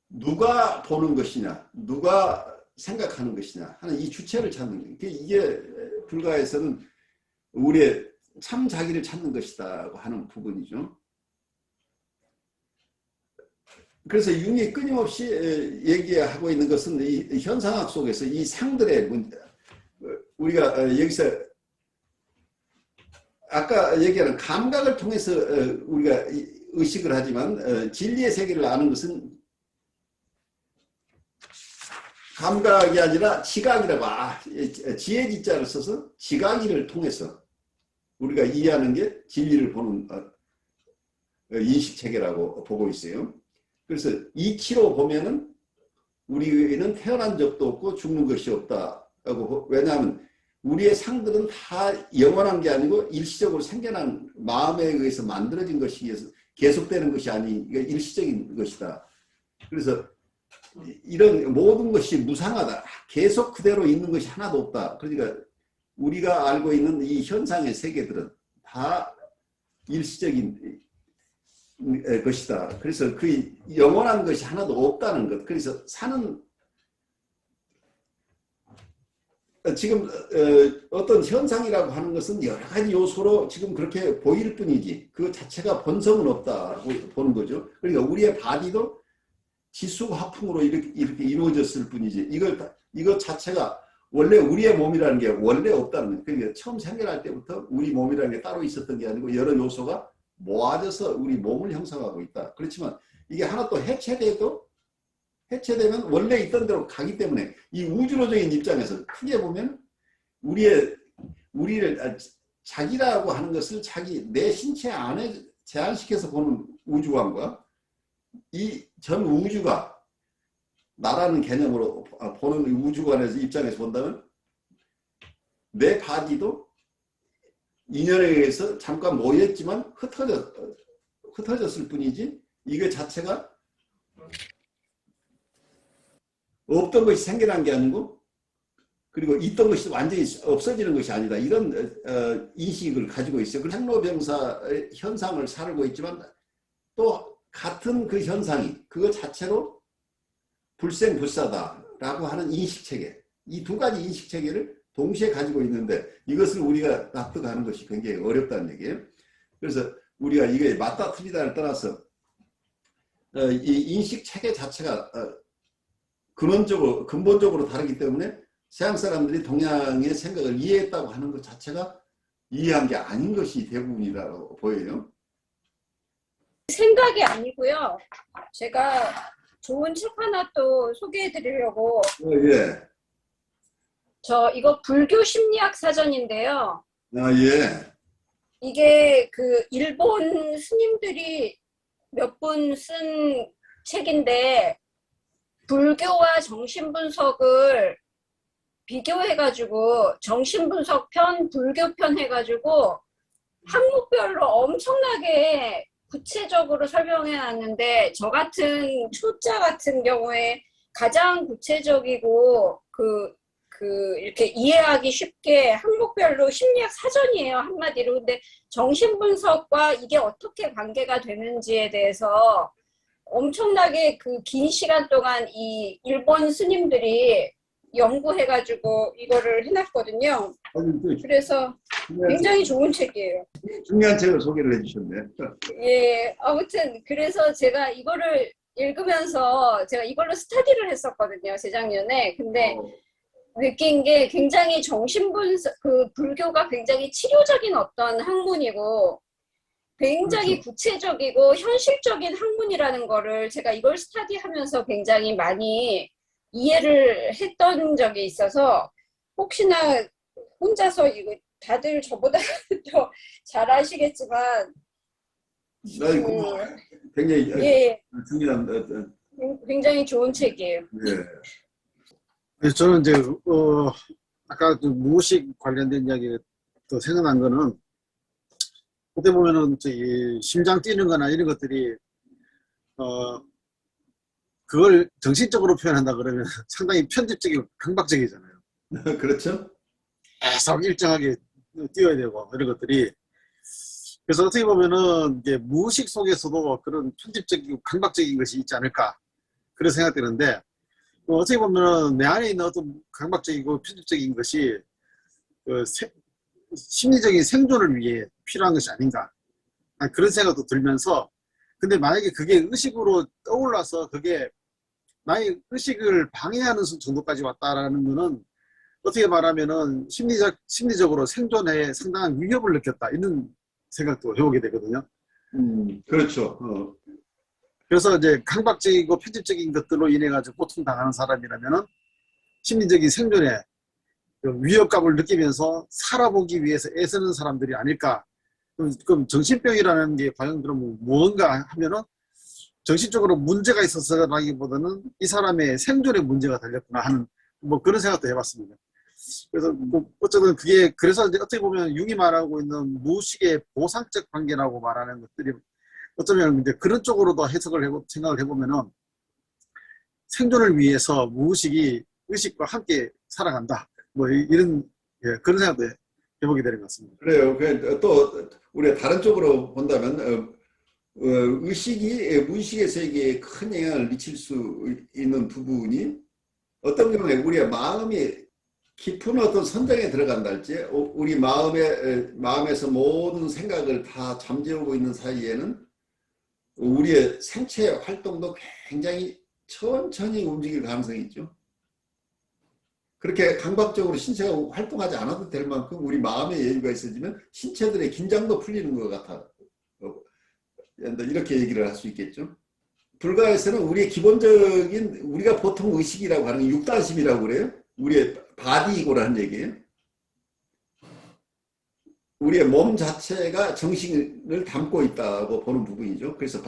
누가 보는 것이냐, 누가 생각하는 것이냐 하는 이 주체를 찾는 거예요. 이게 불가에서는 우리의 참 자기를 찾는 것이다 하는 부분이죠. 그래서 융이 끊임없이 얘기하고 있는 것은 이 현상학 속에서 이 상들의 문제, 우리가 여기서 아까 얘기하는 감각을 통해서 우리가 의식을 하지만 진리의 세계를 아는 것은 감각이 아니라 지각이라고, 지혜 지자를 써서 지각이를 통해서 우리가 이해하는 게 진리를 보는 인식체계라고 보고 있어요. 그래서 이치로 보면은 우리는 태어난 적도 없고 죽는 것이 없다고. 왜냐하면 우리의 상들은 다 영원한 게 아니고 일시적으로 생겨난 마음에 의해서 만들어진 것이 계속되는 것이 아니, 일시적인 것이다. 그래서 이런 모든 것이 무상하다. 계속 그대로 있는 것이 하나도 없다. 그러니까 우리가 알고 있는 이 현상의 세계들은 다 일시적인 것이다. 그래서 그 영원한 것이 하나도 없다는 것. 그래서 사는 지금 어떤 현상이라고 하는 것은 여러 가지 요소로 지금 그렇게 보일 뿐이지 그 자체가 본성은 없다고 보는 거죠. 그러니까 우리의 바디도 지수 화풍으로 이렇게 이루어졌을 뿐이지 이것 자체가 원래 우리의 몸이라는 게 원래 없다는 거예요. 그러니까 처음 생겨날 때부터 우리 몸이라는 게 따로 있었던 게 아니고 여러 요소가 모아져서 우리 몸을 형성하고 있다. 그렇지만 이게 하나 또 해체되면 원래 있던 대로 가기 때문에 이 우주론적인 입장에서 크게 보면 우리를 자기라고 하는 것을 내 신체 안에 제한시켜서 보는 우주관과 이 전 우주가 나라는 개념으로 보는 우주관에서 입장에서 본다면 내 바디도 인연에 의해서 잠깐 모였지만 흩어졌을 뿐이지 이게 자체가 없던 것이 생겨난 게 아니고 그리고 있던 것이 완전히 없어지는 것이 아니다. 이런 인식을 가지고 있어요. 생로병사의 현상을 살고 있지만 또 같은 그 현상이 그거 자체로 불생불사다라고 하는 인식체계, 이 두 가지 인식체계를 동시에 가지고 있는데 이것을 우리가 납득하는 것이 굉장히 어렵다는 얘기예요. 그래서 우리가 이게 맞다 틀리다를 떠나서 이 인식체계 자체가 근본적으로 다르기 때문에 서양 사람들이 동양의 생각을 이해했다고 하는 것 자체가 이해한 게 아닌 것이 대부분이라고 보여요. 생각이 아니고요. 제가 좋은 책 하나 또 소개해 드리려고. 예. 이거 불교 심리학 사전인데요. 예. 이게 그 일본 스님들이 몇 분 쓴 책인데 불교와 정신분석을 비교해가지고 정신분석 편, 불교 편 해가지고 항목별로 엄청나게 구체적으로 설명해 놨는데 저 같은 초짜 같은 경우에 가장 구체적이고 이렇게 이해하기 쉽게 항목별로 심리학 사전이에요, 한마디로. 근데 정신분석과 이게 어떻게 관계가 되는지에 대해서 엄청나게 그 긴 시간 동안 이 일본 스님들이 연구해가지고 이거를 해놨거든요. 그래서 굉장히 좋은 책이에요. 중요한 책을 소개를 해주셨네. 예, 아무튼 그래서 제가 이거를 읽으면서 제가 이걸로 스터디를 했었거든요, 재작년에. 근데 느낀 게 굉장히 불교가 굉장히 치료적인 어떤 학문이고 굉장히 그렇죠. 구체적이고 현실적인 학문이라는 거를 제가 이걸 스터디하면서 굉장히 많이 이해를 했던 적이 있어서 혹시나 혼자서 이거 다들 저보다 더 잘 아시겠지만 굉장히 예, 중요한 굉장히 좋은 책이에요. 네, 저는 이제 아까 그 무의식 관련된 이야기가 더 생각난 거는 그때 보면은 저기 심장 뛰는 거나 이런 것들이 그걸 정신적으로 표현한다 그러면 상당히 편집적이고 강박적이잖아요. 그렇죠? 계속 일정하게 뛰어야 되고 이런 것들이. 그래서 어떻게 보면은 이제 무의식 속에서도 그런 편집적이고 강박적인 것이 있지 않을까 그런 생각되는데, 어떻게 보면은 내 안에 있는 어떤 강박적이고 편집적인 것이 그 심리적인 생존을 위해 필요한 것이 아닌가, 그런 생각도 들면서, 근데 만약에 그게 의식으로 떠올라서 그게 나의 의식을 방해하는 정도까지 왔다라는 거는 어떻게 말하면은 심리적으로 생존에 상당한 위협을 느꼈다 이런 생각도 해보게 되거든요. 그렇죠. 그래서 이제 강박적이고 편집적인 것들로 인해 가지고 고통당하는 사람이라면은 심리적인 생존에 그 위협감을 느끼면서 살아보기 위해서 애쓰는 사람들이 아닐까. 그럼 정신병이라는 게 과연 그럼 무언가 하면은 정신적으로 문제가 있어서라기보다는 이 사람의 생존에 문제가 달렸구나 하는 뭐 그런 생각도 해봤습니다. 그래서 뭐 어쨌든 그게 그래서 이제 어떻게 보면 융이 말하고 있는 무의식의 보상적 관계라고 말하는 것들이 어쩌면 이제 그런 쪽으로도 생각을 해보면은 생존을 위해서 무의식이 의식과 함께 살아간다. 뭐 이런 그런 생각도 해보게 되는 것 같습니다. 그래요. 또 우리가 다른 쪽으로 본다면 의식이 무의식의 세계에 큰 영향을 미칠 수 있는 부분이 어떤 경우에 우리의 마음이 깊은 어떤 선정에 들어간다 할지, 우리 마음에서 모든 생각을 다 잠재우고 있는 사이에는 우리의 생체 활동도 굉장히 천천히 움직일 가능성이 있죠. 그렇게 강박적으로 신체가 활동하지 않아도 될 만큼 우리 마음의 여유가 있어지면 신체들의 긴장도 풀리는 것 같아. 이렇게 얘기를 할 수 있겠죠. 불가에서는 우리의 기본적인, 우리가 보통 의식이라고 하는 육단심이라고 그래요. 우리의 바디이고라는 얘기예요. 우리의 몸 자체가 정신을 담고 있다고 보는 부분이죠. 그래서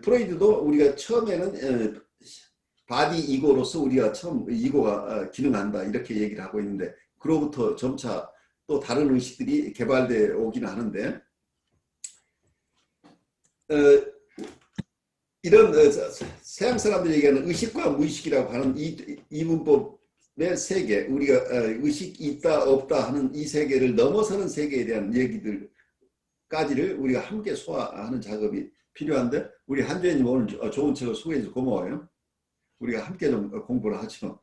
프로이드도 우리가 처음에는 바디 이고로서 우리가 처음 이고가 기능한다 이렇게 얘기를 하고 있는데, 그로부터 점차 또 다른 의식들이 개발되어 오긴 하는데, 이런 서양 사람들이 얘기하는 의식과 무의식이라고 하는 이 문법의 세계, 우리가 의식이 있다 없다 하는 이 세계를 넘어서는 세계에 대한 얘기들까지를 우리가 함께 소화하는 작업이 필요한데, 우리 한주혜님 오늘 좋은 책을 소개해 주셔서 고마워요. 우리가 함께 좀 공부를 하죠.